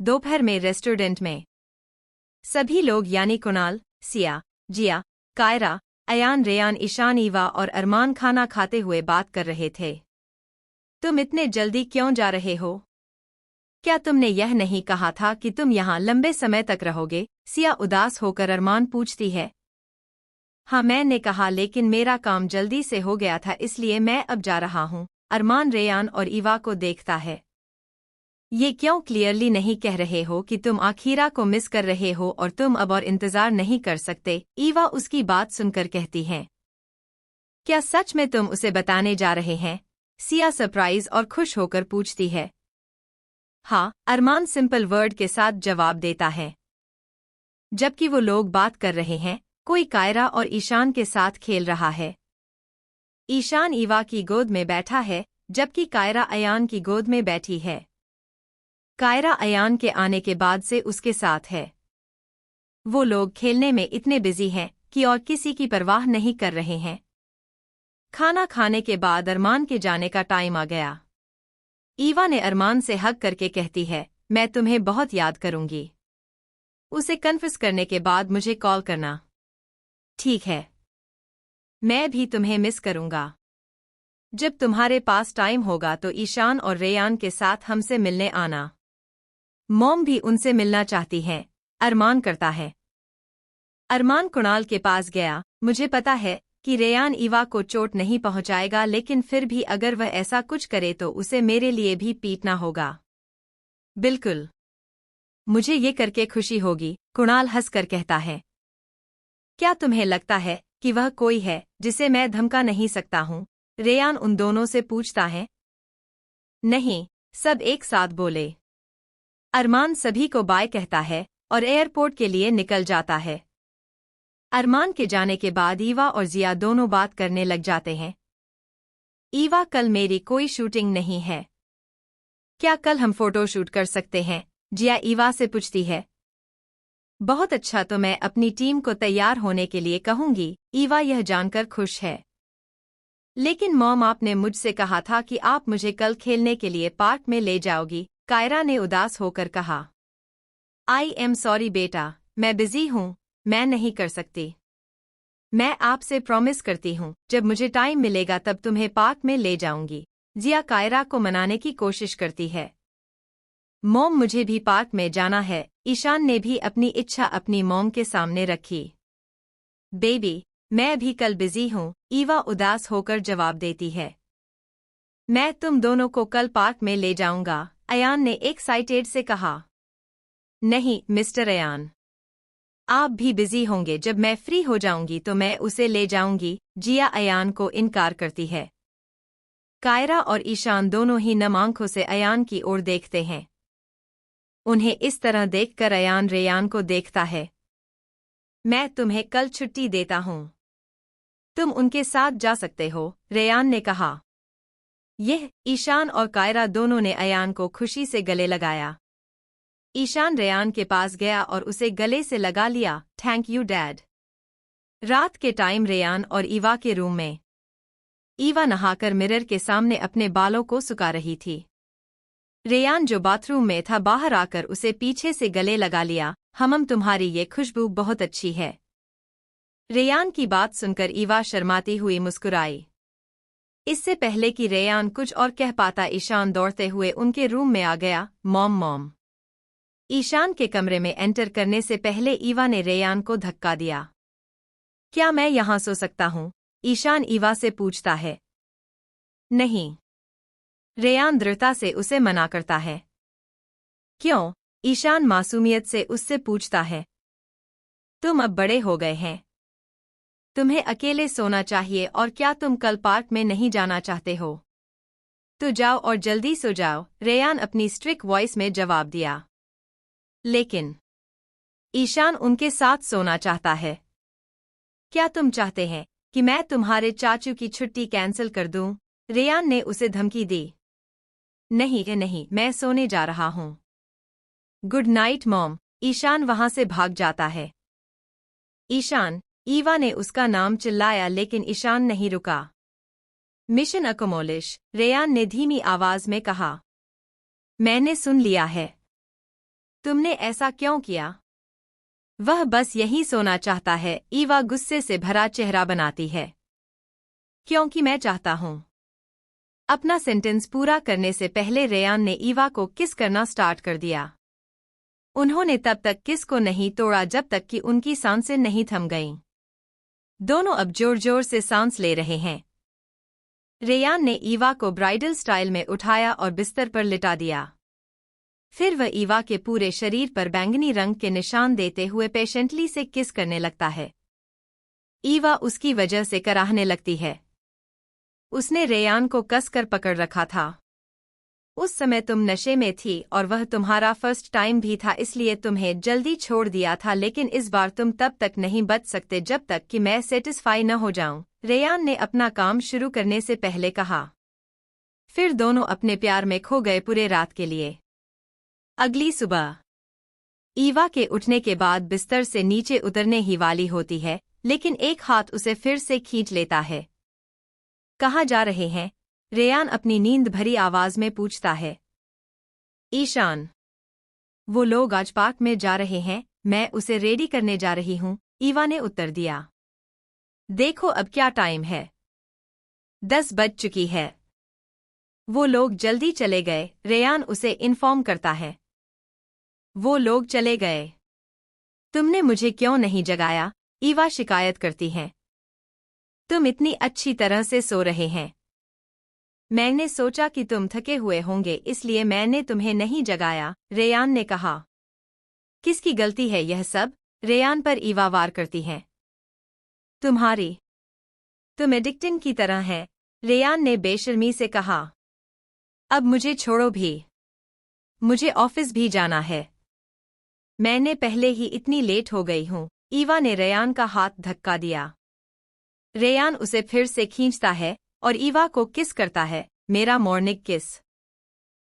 दोपहर में रेस्टोरेंट में सभी लोग यानी कुणाल, सिया, जिया, कायरा, अयान, रेयान, ईशान, ईवा और अरमान खाना खाते हुए बात कर रहे थे। तुम इतने जल्दी क्यों जा रहे हो? क्या तुमने यह नहीं कहा था कि तुम यहाँ लंबे समय तक रहोगे? सिया उदास होकर अरमान पूछती है। हाँ, मैंने कहा, लेकिन मेरा काम जल्दी से हो गया था इसलिए मैं अब जा रहा हूँ। अरमान रेयान और ईवा को देखता है। ये क्यों क्लियरली नहीं कह रहे हो कि तुम आखिरा को मिस कर रहे हो और तुम अब और इंतजार नहीं कर सकते? ईवा उसकी बात सुनकर कहती है। क्या सच में तुम उसे बताने जा रहे हैं? सिया सरप्राइज और खुश होकर पूछती है। हाँ, अरमान सिंपल वर्ड के साथ जवाब देता है। जबकि वो लोग बात कर रहे हैं, कोई कायरा और ईशान के साथ खेल रहा है। ईशान ईवा की गोद में बैठा है, जबकि कायरा अयान की गोद में बैठी है। कायरा अयान के आने के बाद से उसके साथ है। वो लोग खेलने में इतने बिजी हैं कि और किसी की परवाह नहीं कर रहे हैं। खाना खाने के बाद अरमान के जाने का टाइम आ गया। ईवा ने अरमान से हग करके कहती है, मैं तुम्हें बहुत याद करूंगी। उसे कन्फ्यूज करने के बाद मुझे कॉल करना। ठीक है। मैं भी तुम्हें मिस करूंगा। जब तुम्हारे पास टाइम होगा तो ईशान और रेयान के साथ हमसे मिलने आना। मॉम भी उनसे मिलना चाहती हैं, अरमान करता है। अरमान कुणाल के पास गया। मुझे पता है कि रेयान ईवा को चोट नहीं पहुंचाएगा, लेकिन फिर भी अगर वह ऐसा कुछ करे तो उसे मेरे लिए भी पीटना होगा। बिल्कुल, मुझे ये करके खुशी होगी, कुणाल हंसकर कहता है। क्या तुम्हें लगता है कि वह कोई है जिसे मैं धमका नहीं सकता हूँ? रेयान उन दोनों से पूछता है। नहीं, सब एक साथ बोले। अरमान सभी को बाय कहता है और एयरपोर्ट के लिए निकल जाता है। अरमान के जाने के बाद ईवा और जिया दोनों बात करने लग जाते हैं। ईवा, कल मेरी कोई शूटिंग नहीं है। क्या कल हम फोटो शूट कर सकते हैं? जिया ईवा से पूछती है। बहुत अच्छा, तो मैं अपनी टीम को तैयार होने के लिए कहूंगी। ईवा यह जानकर खुश है। लेकिन मॉम, आपने मुझसे कहा था कि आप मुझे कल खेलने के लिए पार्क में ले जाओगी, कायरा ने उदास होकर कहा। आई एम सॉरी बेटा, मैं बिजी हूँ, मैं नहीं कर सकती। मैं आपसे प्रॉमिस करती हूँ, जब मुझे टाइम मिलेगा तब तुम्हें पार्क में ले जाऊंगी। जिया कायरा को मनाने की कोशिश करती है। मॉम, मुझे भी पार्क में जाना है। ईशान ने भी अपनी इच्छा अपनी मॉम के सामने रखी। बेबी, मैं भी कल बिजी हूँ, ईवा उदास होकर जवाब देती है। मैं तुम दोनों को कल पार्क में ले जाऊंगा, अयान ने एक्साइटेड से कहा। नहीं मिस्टर अयान, आप भी बिजी होंगे, जब मैं फ्री हो जाऊंगी तो मैं उसे ले जाऊंगी। जिया अयान को इनकार करती है। कायरा और ईशान दोनों ही नम आंखों से अयान की ओर देखते हैं। उन्हें इस तरह देखकर अयान रेयान को देखता है। मैं तुम्हें कल छुट्टी देता हूँ, तुम उनके साथ जा सकते हो, रेयान ने कहा। यह ईशान और कायरा दोनों ने अयान को खुशी से गले लगाया। ईशान रेयान के पास गया और उसे गले से लगा लिया। Thank you dad. रात के टाइम रेयान और ईवा के रूम में। ईवा नहाकर मिरर के सामने अपने बालों को सुखा रही थी। रेयान, जो बाथरूम में था, बाहर आकर उसे पीछे से गले लगा लिया। हमम, तुम्हारी ये खुशबू बहुत अच्छी है। रेयान की बात सुनकर ईवा शर्माती हुई मुस्कुराई। इससे पहले कि रेयान कुछ और कह पाता, ईशान दौड़ते हुए उनके रूम में आ गया। Mom mom. ईशान के कमरे में एंटर करने से पहले ईवा ने रेयान को धक्का दिया। क्या मैं यहाँ सो सकता हूँ? ईशान ईवा से पूछता है। नहीं। रेयान दृढ़ता से उसे मना करता है। क्यों? ईशान मासूमियत से उससे पूछता है। तुम अब बड़े हो गए हैं, तुम्हें अकेले सोना चाहिए, और क्या तुम कल पार्क में नहीं जाना चाहते हो? तो जाओ और जल्दी सो जाओ, रेयान अपनी स्ट्रिक्ट वॉइस में जवाब दिया। लेकिन ईशान उनके साथ सोना चाहता है। क्या तुम चाहते हैं कि मैं तुम्हारे चाचू की छुट्टी कैंसिल कर दूं? रेयान ने उसे धमकी दी। नहीं, मैं सोने जा रहा हूं। Good night mom. ईशान वहां से भाग जाता है। ईशान, ईवा ने उसका नाम चिल्लाया, लेकिन ईशान नहीं रुका। मिशन अकोमोलिश, रेयान ने धीमी आवाज में कहा। मैंने सुन लिया है। तुमने ऐसा क्यों किया? वह बस यही सोना चाहता है, ईवा गुस्से से भरा चेहरा बनाती है। क्योंकि मैं चाहता हूँ। अपना सेंटेंस पूरा करने से पहले रेयान ने ईवा को किस करना स्टार्ट कर दिया। उन्होंने तब तक किस को नहीं तोड़ा जब तक कि उनकी सांसें नहीं थम गईं। दोनों अब जोर जोर से सांस ले रहे हैं। रेयान ने ईवा को ब्राइडल स्टाइल में उठाया और बिस्तर पर लिटा दिया। फिर वह ईवा के पूरे शरीर पर बैंगनी रंग के निशान देते हुए पेशेंटली से किस करने लगता है। ईवा उसकी वजह से कराहने लगती है। उसने रेयान को कसकर पकड़ रखा था। उस समय तुम नशे में थी और वह तुम्हारा फर्स्ट टाइम भी था, इसलिए तुम्हें जल्दी छोड़ दिया था, लेकिन इस बार तुम तब तक नहीं बच सकते जब तक कि मैं सेटिस्फाई न हो जाऊं, रेयान ने अपना काम शुरू करने से पहले कहा। फिर दोनों अपने प्यार में खो गए पूरे रात के लिए। अगली सुबह ईवा के उठने के बाद बिस्तर से नीचे उतरने ही वाली होती है, लेकिन एक हाथ उसे फिर से खींच लेता है। कहाँ जा रहे हैं? रेयान अपनी नींद भरी आवाज में पूछता है। ईशान। वो लोग आज पार्क में जा रहे हैं, मैं उसे रेडी करने जा रही हूँ, ईवा ने उत्तर दिया। देखो अब क्या टाइम है, 10 बज चुकी है। वो लोग जल्दी चले गए, रेयान उसे इन्फॉर्म करता है। वो लोग चले गए। तुमने मुझे क्यों नहीं जगाया? ईवा शिकायत करती है। तुम इतनी अच्छी तरह से सो रहे हैं। मैंने सोचा कि तुम थके हुए होंगे, इसलिए मैंने तुम्हें नहीं जगाया, रेयान ने कहा। किसकी गलती है यह सब? रेयान पर ईवा वार करती है। तुम्हारी। तुम एडिक्टिन की तरह है, रेयान ने बेशर्मी से कहा। अब मुझे छोड़ो भी। मुझे ऑफिस भी जाना है। मैंने पहले ही इतनी लेट हो गई हूँ, ईवा ने रेयान का हाथ धक्का दिया। रेयान उसे फिर से खींचता है और ईवा को किस करता है, मेरा मॉर्निंग किस।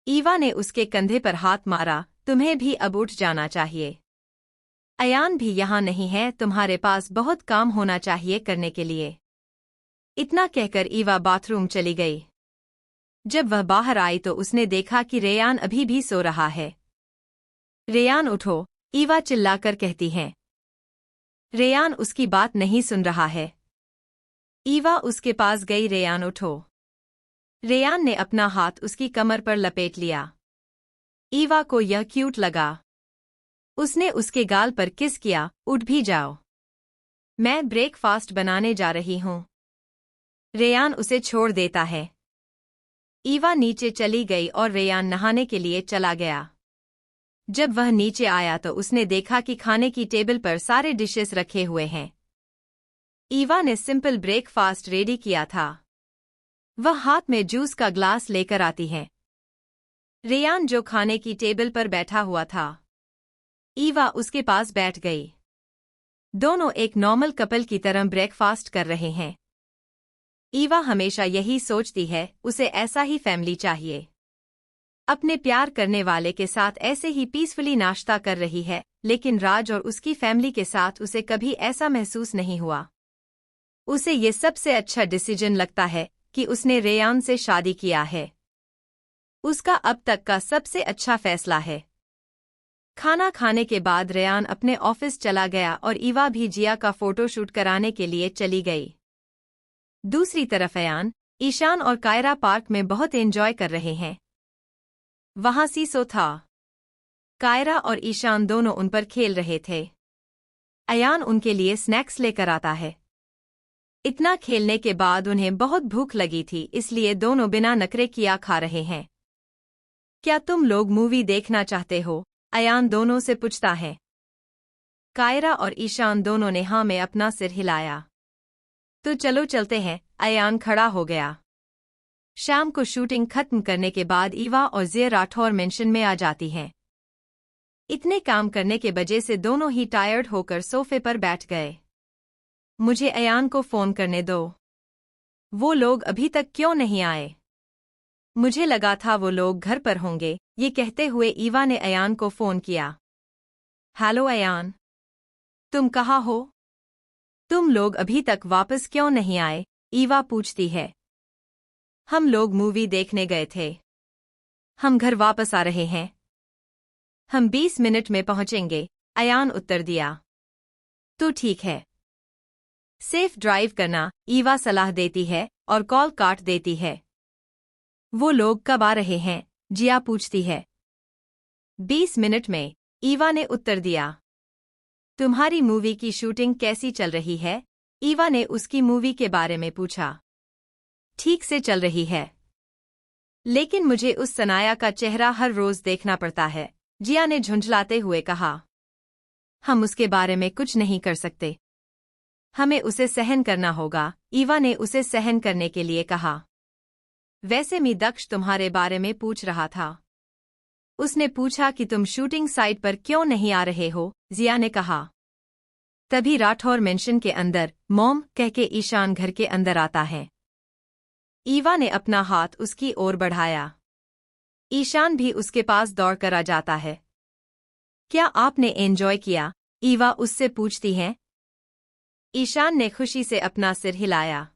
ईवा ने उसके कंधे पर हाथ मारा, तुम्हें भी अब उठ जाना चाहिए। अयान भी यहाँ नहीं है, तुम्हारे पास बहुत काम होना चाहिए करने के लिए। इतना कहकर ईवा बाथरूम चली गई। जब वह बाहर आई तो उसने देखा कि रेयान अभी भी सो रहा है। रेयान उठो, ईवा चिल्लाकर कहती है। रेयान उसकी बात नहीं सुन रहा है। ईवा उसके पास गई। रेयान उठो। रेयान ने अपना हाथ उसकी कमर पर लपेट लिया। ईवा को यह क्यूट लगा। उसने उसके गाल पर किस किया। उठ भी जाओ, मैं ब्रेकफास्ट बनाने जा रही हूँ। रेयान उसे छोड़ देता है। ईवा नीचे चली गई और रेयान नहाने के लिए चला गया। जब वह नीचे आया तो उसने देखा कि खाने की टेबल पर सारे डिशेस रखे हुए हैं। ईवा ने सिंपल ब्रेकफास्ट रेडी किया था। वह हाथ में जूस का ग्लास लेकर आती है। रेयान जो खाने की टेबल पर बैठा हुआ था, ईवा उसके पास बैठ गई। दोनों एक नॉर्मल कपल की तरह ब्रेकफास्ट कर रहे हैं। ईवा हमेशा यही सोचती है, उसे ऐसा ही फैमिली चाहिए। अपने प्यार करने वाले के साथ ऐसे ही पीसफुली नाश्ता कर रही है, लेकिन राज और उसकी फैमिली के साथ उसे कभी ऐसा महसूस नहीं हुआ। उसे ये सबसे अच्छा डिसीजन लगता है कि उसने रेयान से शादी किया है। उसका अब तक का सबसे अच्छा फैसला है। खाना खाने के बाद रेयान अपने ऑफिस चला गया और ईवा भी जिया का फोटोशूट कराने के लिए चली गई। दूसरी तरफ अयान, ईशान और कायरा पार्क में बहुत एंजॉय कर रहे हैं। वहां सीसो था। कायरा और ईशान दोनों उन पर खेल रहे थे। अयान उनके लिए स्नैक्स लेकर आता है। इतना खेलने के बाद उन्हें बहुत भूख लगी थी, इसलिए दोनों बिना नखरे किया खा रहे हैं। क्या तुम लोग मूवी देखना चाहते हो? अयान दोनों से पूछता है। कायरा और ईशान दोनों ने हाँ में अपना सिर हिलाया। तो चलो चलते हैं, अयान खड़ा हो गया। शाम को शूटिंग खत्म करने के बाद ईवा और ज़िया राठौर मेंशन में आ जाती हैं। इतने काम करने के वजह से दोनों ही टायर्ड होकर सोफे पर बैठ गए। मुझे अयान को फोन करने दो। वो लोग अभी तक क्यों नहीं आए? मुझे लगा था वो लोग घर पर होंगे। ये कहते हुए ईवा ने अयान को फोन किया। हेलो अयान, तुम कहाँ हो? तुम लोग अभी तक वापस क्यों नहीं आए? ईवा पूछती है। हम लोग मूवी देखने गए थे। हम घर वापस आ रहे हैं। हम 20 मिनट में पहुंचेंगे, अयान उत्तर दिया। तो ठीक है। सेफ ड्राइव करना, ईवा सलाह देती है और कॉल काट देती है। वो लोग कब आ रहे हैं, जिया पूछती है। 20 मिनट में, ईवा ने उत्तर दिया। तुम्हारी मूवी की शूटिंग कैसी चल रही है? ईवा ने उसकी मूवी के बारे में पूछा। ठीक से चल रही है, लेकिन मुझे उस सनाया का चेहरा हर रोज देखना पड़ता है, जिया ने झुंझलाते हुए कहा। हम उसके बारे में कुछ नहीं कर सकते, हमें उसे सहन करना होगा, ईवा ने उसे सहन करने के लिए कहा। वैसे मी दक्ष तुम्हारे बारे में पूछ रहा था। उसने पूछा कि तुम शूटिंग साइट पर क्यों नहीं आ रहे हो, जिया ने कहा। तभी राठौर मेंशन के अंदर मॉम कह के ईशान घर के अंदर आता है। ईवा ने अपना हाथ उसकी ओर बढ़ाया। ईशान भी उसके पास दौड़कर आ जाता है। क्या आपने एंजॉय किया? ईवा उससे पूछती है। ईशान ने खुशी से अपना सिर हिलाया।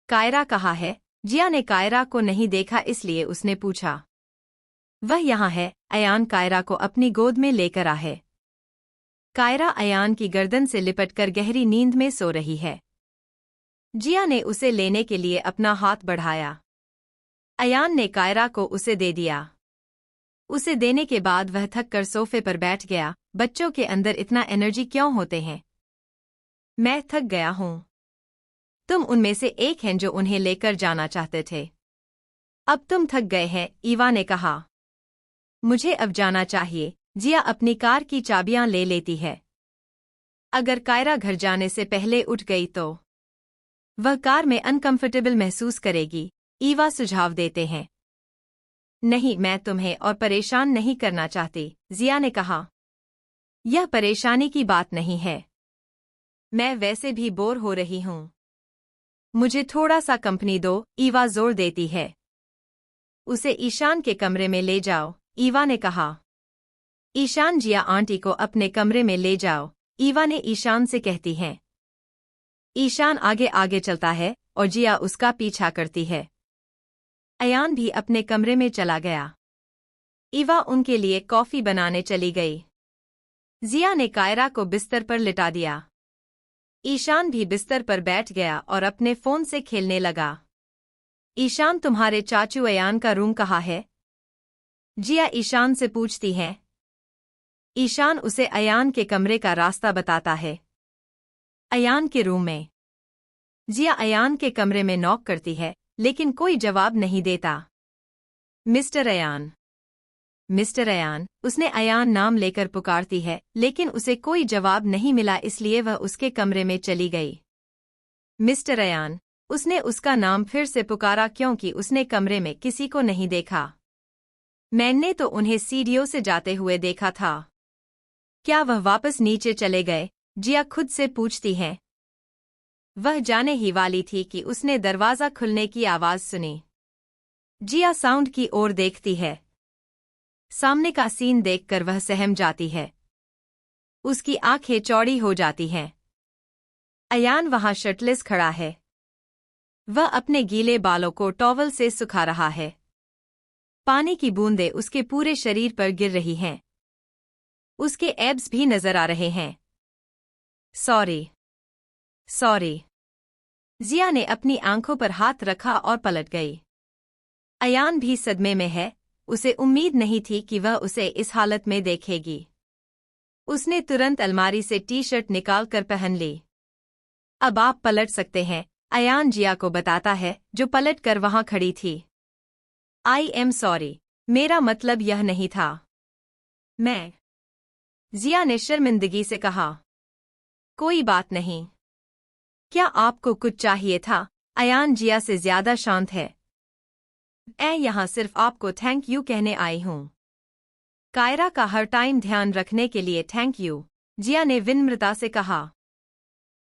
कायरा कहाँ है? जिया ने कायरा को नहीं देखा इसलिए उसने पूछा। वह यहाँ है, अयान कायरा को अपनी गोद में लेकर आ है। कायरा अयान की गर्दन से लिपटकर गहरी नींद में सो रही है। जिया ने उसे लेने के लिए अपना हाथ बढ़ाया। अयान ने कायरा को उसे दे दिया। उसे देने के बाद वह थक कर सोफे पर बैठ गया। बच्चों के अंदर इतना एनर्जी क्यों होते हैं? मैं थक गया हूँ। तुम उनमें से एक हैं जो उन्हें लेकर जाना चाहते थे। अब तुम थक गए हैं, ईवा ने कहा। मुझे अब जाना चाहिए। जिया अपनी कार की चाबियां ले लेती है। अगर कायरा घर जाने से पहले उठ गई तो वह कार में अनकंफर्टेबल महसूस करेगी, ईवा सुझाव देते हैं। नहीं, मैं तुम्हें और परेशान नहीं करना चाहती, जिया ने कहा। यह परेशानी की बात नहीं है। मैं वैसे भी बोर हो रही हूँ। मुझे थोड़ा सा कंपनी दो, ईवा जोर देती है। उसे ईशान के कमरे में ले जाओ, ईवा ने कहा। ईशान जिया आंटी को अपने कमरे में ले जाओ, ईवा ने ईशान से कहती हैं। ईशान आगे आगे चलता है और जिया उसका पीछा करती है। अयान भी अपने कमरे में चला गया। ईवा उनके लिए कॉफी बनाने चली गई। जिया ने कायरा को बिस्तर पर लिटा दिया। ईशान भी बिस्तर पर बैठ गया और अपने फोन से खेलने लगा। ईशान, तुम्हारे चाचू अयान का रूम कहाँ है? जिया ईशान से पूछती है। ईशान उसे अयान के कमरे का रास्ता बताता है। अयान के रूम में। जिया अयान के कमरे में नॉक करती है, लेकिन कोई जवाब नहीं देता। मिस्टर अयान, मिस्टर अयान, उसने अयान नाम लेकर पुकारती है, लेकिन उसे कोई जवाब नहीं मिला इसलिए वह उसके कमरे में चली गई। मिस्टर अयान, उसने उसका नाम फिर से पुकारा क्योंकि उसने कमरे में किसी को नहीं देखा। मैंने तो उन्हें सीढ़ियों से जाते हुए देखा था। क्या वह वापस नीचे चले गए? जिया खुद से पूछती है। वह जाने ही वाली थी कि उसने दरवाजा खुलने की आवाज सुनी। जिया साउंड की ओर देखती है। सामने का सीन देखकर वह सहम जाती है। उसकी आंखें चौड़ी हो जाती हैं। अयान वहां शर्टलेस खड़ा है। वह अपने गीले बालों को टॉवल से सुखा रहा है। पानी की बूंदें उसके पूरे शरीर पर गिर रही हैं। उसके एब्स भी नजर आ रहे हैं। Sorry, sorry. जिया ने अपनी आंखों पर हाथ रखा और पलट गई। अयान भी सदमे में है। उसे उम्मीद नहीं थी कि वह उसे इस हालत में देखेगी। उसने तुरंत अलमारी से टी-शर्ट निकाल कर पहन ली। अब आप पलट सकते हैं, अयान जिया को बताता है, जो पलट कर वहां खड़ी थी। आई एम सॉरी, मेरा मतलब यह नहीं था। मैं, जिया ने शर्मिंदगी से कहा। कोई बात नहीं। क्या आपको कुछ चाहिए था? अयान जिया से ज्यादा शांत है। मैं यहाँ सिर्फ आपको थैंक यू कहने आई हूँ। कायरा का हर टाइम ध्यान रखने के लिए थैंक यू, जिया ने विनम्रता से कहा।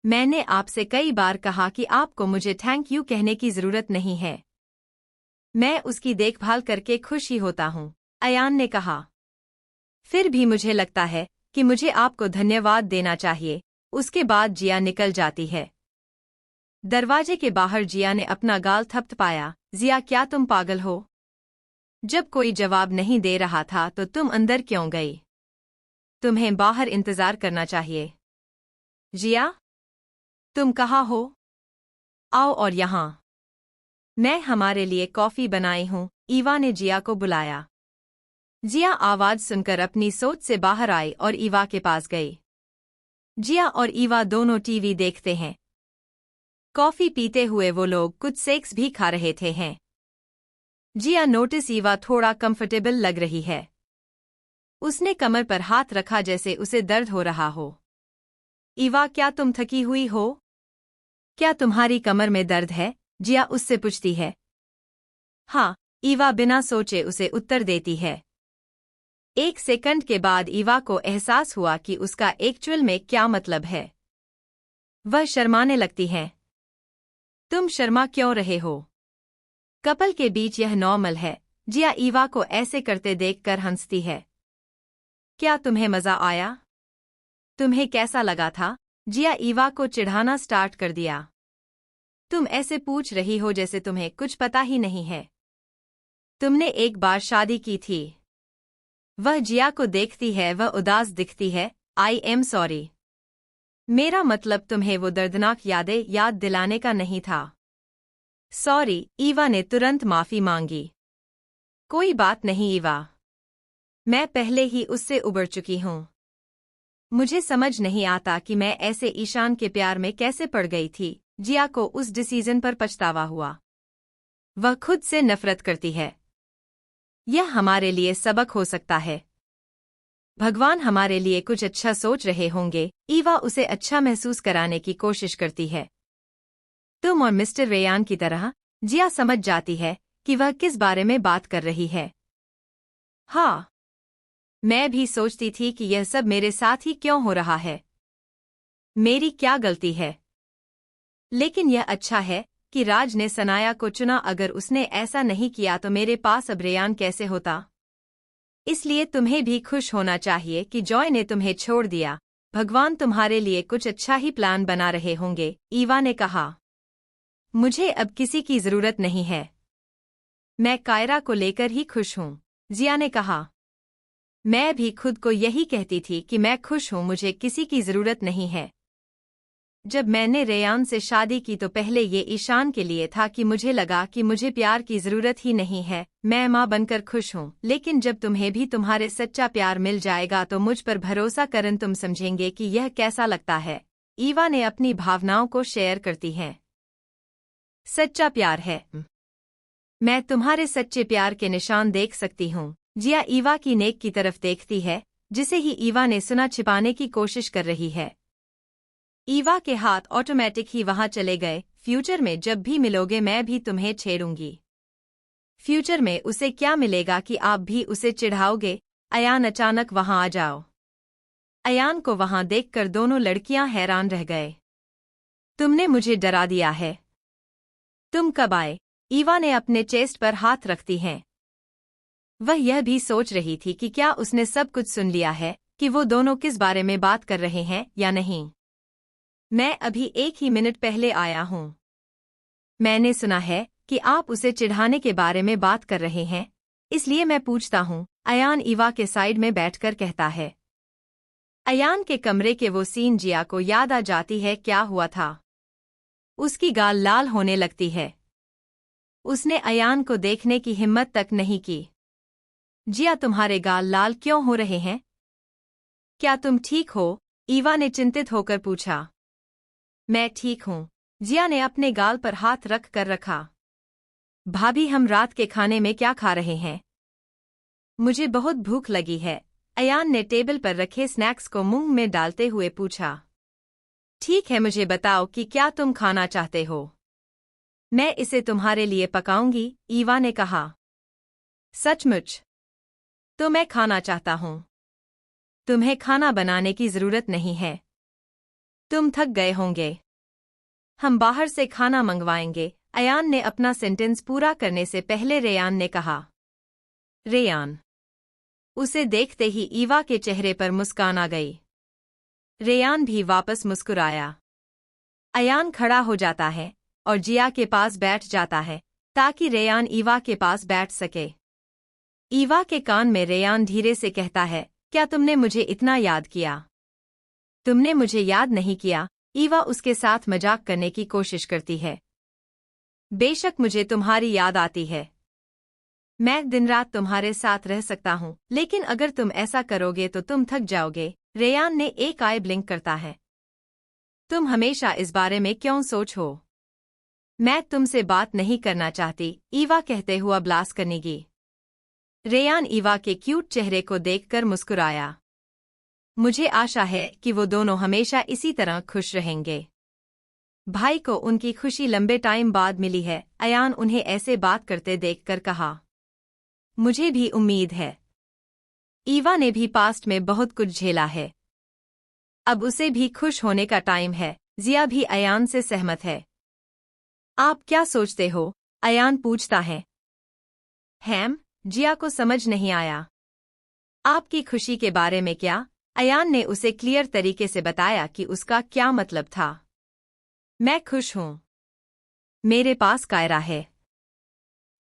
मैंने आपसे कई बार कहा कि आपको मुझे थैंक यू कहने की जरूरत नहीं है। मैं उसकी देखभाल करके खुश ही होता हूँ, अयान ने कहा। फिर भी मुझे लगता है कि मुझे आपको धन्यवाद देना चाहिए। उसके बाद जिया निकल जाती है। दरवाजे के बाहर जिया ने अपना गाल थपथपाया। जिया, क्या तुम पागल हो? जब कोई जवाब नहीं दे रहा था तो तुम अंदर क्यों गई? तुम्हें बाहर इंतजार करना चाहिए। जिया, तुम कहाँ हो? आओ और यहाँ। मैं हमारे लिए कॉफी बनाई हूँ, ईवा ने जिया को बुलाया। जिया आवाज सुनकर अपनी सोच से बाहर आई और ईवा के पास गई। जिया और ईवा दोनों टीवी देखते हैं। कॉफी पीते हुए वो लोग कुछ सेक्स भी खा रहे थे हैं। जिया नोटिस ईवा थोड़ा कंफर्टेबल लग रही है। उसने कमर पर हाथ रखा जैसे उसे दर्द हो रहा हो। ईवा, क्या तुम थकी हुई हो? क्या तुम्हारी कमर में दर्द है? जिया उससे पूछती है। हाँ, ईवा बिना सोचे उसे उत्तर देती है। एक सेकंड के बाद ईवा को एहसास हुआ कि उसका एक्चुअल में क्या मतलब है। वह शर्माने लगती है। तुम शर्मा क्यों रहे हो? कपल के बीच यह नॉर्मल है। जिया ईवा को ऐसे करते देखकर हंसती है। क्या तुम्हें मजा आया? तुम्हें कैसा लगा था? जिया ईवा को चिढ़ाना स्टार्ट कर दिया। तुम ऐसे पूछ रही हो जैसे तुम्हें कुछ पता ही नहीं है। तुमने एक बार शादी की थी। वह जिया को देखती है, वह उदास दिखती है। आई एम सॉरी। मेरा मतलब तुम्हें वो दर्दनाक यादें याद दिलाने का नहीं था। सॉरी, ईवा ने तुरंत माफी मांगी। कोई बात नहीं ईवा। मैं पहले ही उससे उबर चुकी हूँ। मुझे समझ नहीं आता कि मैं ऐसे ईशान के प्यार में कैसे पड़ गई थी। जिया को उस डिसीजन पर पछतावा हुआ। वह खुद से नफरत करती है। यह हमारे लिए सबक हो सकता है। भगवान हमारे लिए कुछ अच्छा सोच रहे होंगे। ईवा उसे अच्छा महसूस कराने की कोशिश करती है। तुम और मिस्टर रेयान की तरह। जिया समझ जाती है कि वह किस बारे में बात कर रही है। हाँ, मैं भी सोचती थी कि यह सब मेरे साथ ही क्यों हो रहा है। मेरी क्या गलती है? लेकिन यह अच्छा है कि राज ने सनाया को चुना। अगर उसने ऐसा नहीं किया तो मेरे पास अब रेयान कैसे होता। इसलिए तुम्हें भी खुश होना चाहिए कि जॉय ने तुम्हें छोड़ दिया। भगवान तुम्हारे लिए कुछ अच्छा ही प्लान बना रहे होंगे, ईवा ने कहा। मुझे अब किसी की जरूरत नहीं है। मैं कायरा को लेकर ही खुश हूँ, जिया ने कहा। मैं भी खुद को यही कहती थी कि मैं खुश हूँ, मुझे किसी की जरूरत नहीं है। जब मैंने रेयान से शादी की तो पहले ये ईशान के लिए था कि मुझे लगा कि मुझे प्यार की जरूरत ही नहीं है। मैं माँ बनकर खुश हूँ, लेकिन जब तुम्हें भी तुम्हारे सच्चा प्यार मिल जाएगा तो मुझ पर भरोसा करन, तुम समझेंगे कि यह कैसा लगता है। ईवा ने अपनी भावनाओं को शेयर करती है। सच्चा प्यार है। मैं तुम्हारे सच्चे प्यार के निशान देख सकती हूँ। जिया ईवा की नेक की तरफ देखती है, जिसे ही ईवा ने सुना छिपाने की कोशिश कर रही है। ईवा के हाथ ऑटोमेटिक ही वहां चले गए। फ्यूचर में जब भी मिलोगे मैं भी तुम्हें छेड़ूंगी। फ्यूचर में उसे क्या मिलेगा कि आप भी उसे चिढ़ाओगे? अयान अचानक वहां आ जाओ। अयान को वहां देखकर दोनों लड़कियां हैरान रह गए। तुमने मुझे डरा दिया है। तुम कब आए? ईवा ने अपने चेस्ट पर हाथ रखती हैं। वह यह भी सोच रही थी कि क्या उसने सब कुछ सुन लिया है, कि वो दोनों किस बारे में बात कर रहे हैं या नहीं। मैं अभी 1 ही मिनट पहले आया हूँ। मैंने सुना है कि आप उसे चिढ़ाने के बारे में बात कर रहे हैं, इसलिए मैं पूछता हूँ, अयान ईवा के साइड में बैठकर कहता है। अयान के कमरे के वो सीन जिया को याद आ जाती है। क्या हुआ था? उसकी गाल लाल होने लगती है। उसने अयान को देखने की हिम्मत तक नहीं की। जिया, तुम्हारे गाल लाल क्यों हो रहे हैं? क्या तुम ठीक हो? ईवा ने चिंतित होकर पूछा। मैं ठीक हूँ, जिया ने अपने गाल पर हाथ रख कर रखा। भाभी, हम रात के खाने में क्या खा रहे हैं? मुझे बहुत भूख लगी है, अयान ने टेबल पर रखे स्नैक्स को मुंह में डालते हुए पूछा। ठीक है, मुझे बताओ कि क्या तुम खाना चाहते हो। मैं इसे तुम्हारे लिए पकाऊंगी, ईवा ने कहा। सचमुच? तो मैं खाना चाहता हूँ। तुम्हें खाना बनाने की जरूरत नहीं है। तुम थक गए होंगे। हम बाहर से खाना मंगवाएंगे, अयान ने अपना सेंटेंस पूरा करने से पहले रेयान ने कहा। रेयान। उसे देखते ही ईवा के चेहरे पर मुस्कान आ गई। रेयान भी वापस मुस्कुराया। अयान खड़ा हो जाता है और जिया के पास बैठ जाता है ताकि रेयान ईवा के पास बैठ सके। ईवा के कान में रेयान धीरे से कहता है, क्या तुमने मुझे इतना याद किया? तुमने मुझे याद नहीं किया। ईवा उसके साथ मजाक करने की कोशिश करती है। बेशक मुझे तुम्हारी याद आती है। मैं दिन रात तुम्हारे साथ रह सकता हूँ, लेकिन अगर तुम ऐसा करोगे तो तुम थक जाओगे। रेयान ने एक आई ब्लिंक करता है। तुम हमेशा इस बारे में क्यों सोचो? मैं तुमसे बात नहीं करना चाहती, ईवा कहते हुआ ब्लास्ट करनेगी। रेयान ईवा के क्यूट चेहरे को देखकर मुस्कुराया। मुझे आशा है कि वो दोनों हमेशा इसी तरह खुश रहेंगे। भाई को उनकी खुशी लंबे टाइम बाद मिली है, अयान उन्हें ऐसे बात करते देखकर कहा। मुझे भी उम्मीद है। ईवा ने भी पास्ट में बहुत कुछ झेला है। अब उसे भी खुश होने का टाइम है। जिया भी अयान से सहमत है। आप क्या सोचते हो? अयान पूछता है। हैम, जिया को समझ नहीं आया। आपकी खुशी के बारे में क्या? अयान ने उसे क्लियर तरीके से बताया कि उसका क्या मतलब था। मैं खुश हूं। मेरे पास कायरा है।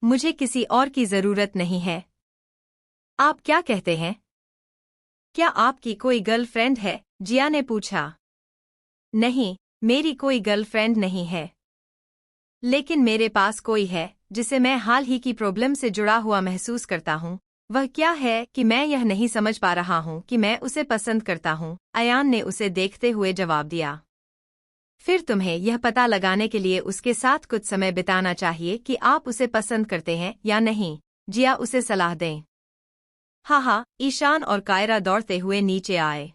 मुझे किसी और की जरूरत नहीं है। आप क्या कहते हैं? क्या आपकी कोई गर्लफ्रेंड है? जिया ने पूछा। नहीं, मेरी कोई गर्लफ्रेंड नहीं है। लेकिन मेरे पास कोई है जिसे मैं हाल ही की प्रॉब्लम से जुड़ा हुआ महसूस करता हूँ। वह क्या है कि मैं यह नहीं समझ पा रहा हूँ कि मैं उसे पसंद करता हूँ। अयान ने उसे देखते हुए जवाब दिया। फिर तुम्हें यह पता लगाने के लिए उसके साथ कुछ समय बिताना चाहिए कि आप उसे पसंद करते हैं या नहीं। जिया उसे सलाह दें। हाँ, ईशान और कायरा दौड़ते हुए नीचे आए।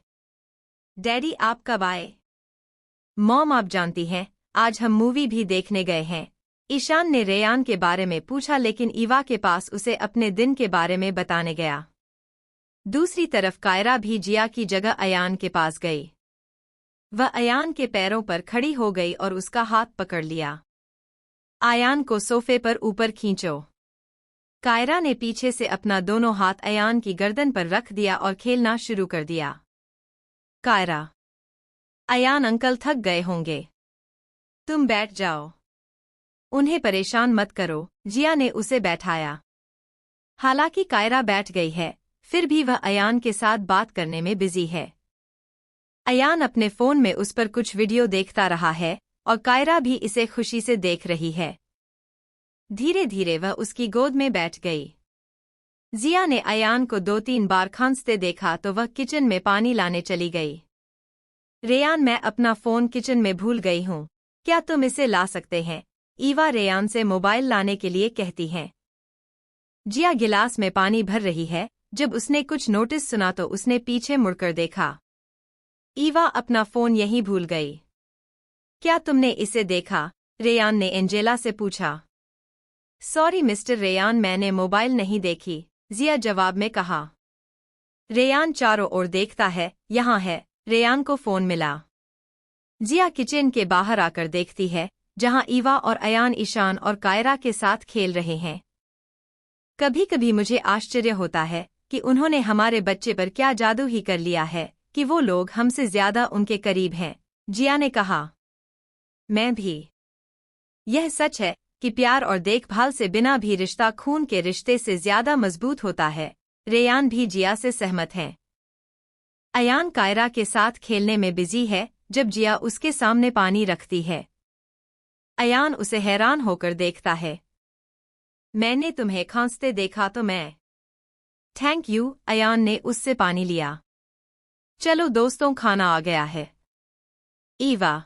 डैडी आप कब आए? मॉम आप जानती हैं, आज हम मूवी भी देखने गए हैं। ईशान ने रेयान के बारे में पूछा, लेकिन ईवा के पास उसे अपने दिन के बारे में बताने गया। दूसरी तरफ कायरा भी जिया की जगह अयान के पास गई। वह अयान के पैरों पर खड़ी हो गई और उसका हाथ पकड़ लिया। अयान को सोफे पर ऊपर खींचो। कायरा ने पीछे से अपना दोनों हाथ अयान की गर्दन पर रख दिया और खेलना शुरू कर दिया। कायरा, अयान अंकल थक गए होंगे। तुम बैठ जाओ। उन्हें परेशान मत करो। जिया ने उसे बैठाया। हालांकि कायरा बैठ गई है, फिर भी वह अयान के साथ बात करने में बिजी है। अयान अपने फोन में उस पर कुछ वीडियो देखता रहा है और कायरा भी इसे खुशी से देख रही है। धीरे धीरे वह उसकी गोद में बैठ गई। जिया ने अयान को 2-3 बार खांसते देखा तो वह किचन में पानी लाने चली गई। रेयान, मैं अपना फोन किचन में भूल गई हूँ, क्या तुम इसे ला सकते हैं? ईवा रेयान से मोबाइल लाने के लिए कहती है। जिया गिलास में पानी भर रही है। जब उसने कुछ नोटिस सुना तो उसने पीछे मुड़कर देखा। ईवा अपना फोन यहीं भूल गई। क्या तुमने इसे देखा? रेयान ने एंजेला से पूछा। सॉरी मिस्टर रेयान, मैंने मोबाइल नहीं देखी, जिया जवाब में कहा। रेयान चारों ओर देखता है। यहाँ है। रेयान को फोन मिला। जिया किचन के बाहर आकर देखती है, जहां ईवा और अयान ईशान और कायरा के साथ खेल रहे हैं। कभी कभी मुझे आश्चर्य होता है कि उन्होंने हमारे बच्चे पर क्या जादू ही कर लिया है कि वो लोग हमसे ज्यादा उनके करीब हैं, जिया ने कहा। मैं भी। यह सच है कि प्यार और देखभाल से बिना भी रिश्ता खून के रिश्ते से ज्यादा मजबूत होता है। रेयान भी जिया से सहमत हैं। अयान कायरा के साथ खेलने में बिजी है जब जिया उसके सामने पानी रखती है। अयान उसे हैरान होकर देखता है। मैंने तुम्हें खांसते देखा तो मैं। थैंक यू, अयान ने उससे पानी लिया। चलो दोस्तों, खाना आ गया है। ईवा।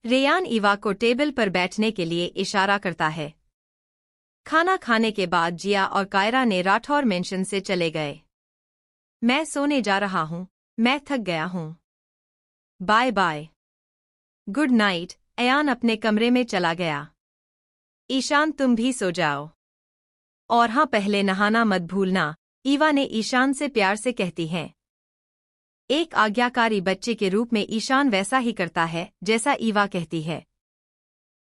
रेयान ईवा को टेबल पर बैठने के लिए इशारा करता है। खाना खाने के बाद जिया और कायरा ने राठौर मेंशन से चले गए। मैं सोने जा रहा हूँ, मैं थक गया हूँ। Bye bye. Good night. Ayaan अपने कमरे में चला गया। ईशान, तुम भी सो जाओ। और हाँ, पहले नहाना मत भूलना, ईवा ने ईशान से प्यार से कहती हैं। एक आज्ञाकारी बच्चे के रूप में ईशान वैसा ही करता है जैसा ईवा कहती है।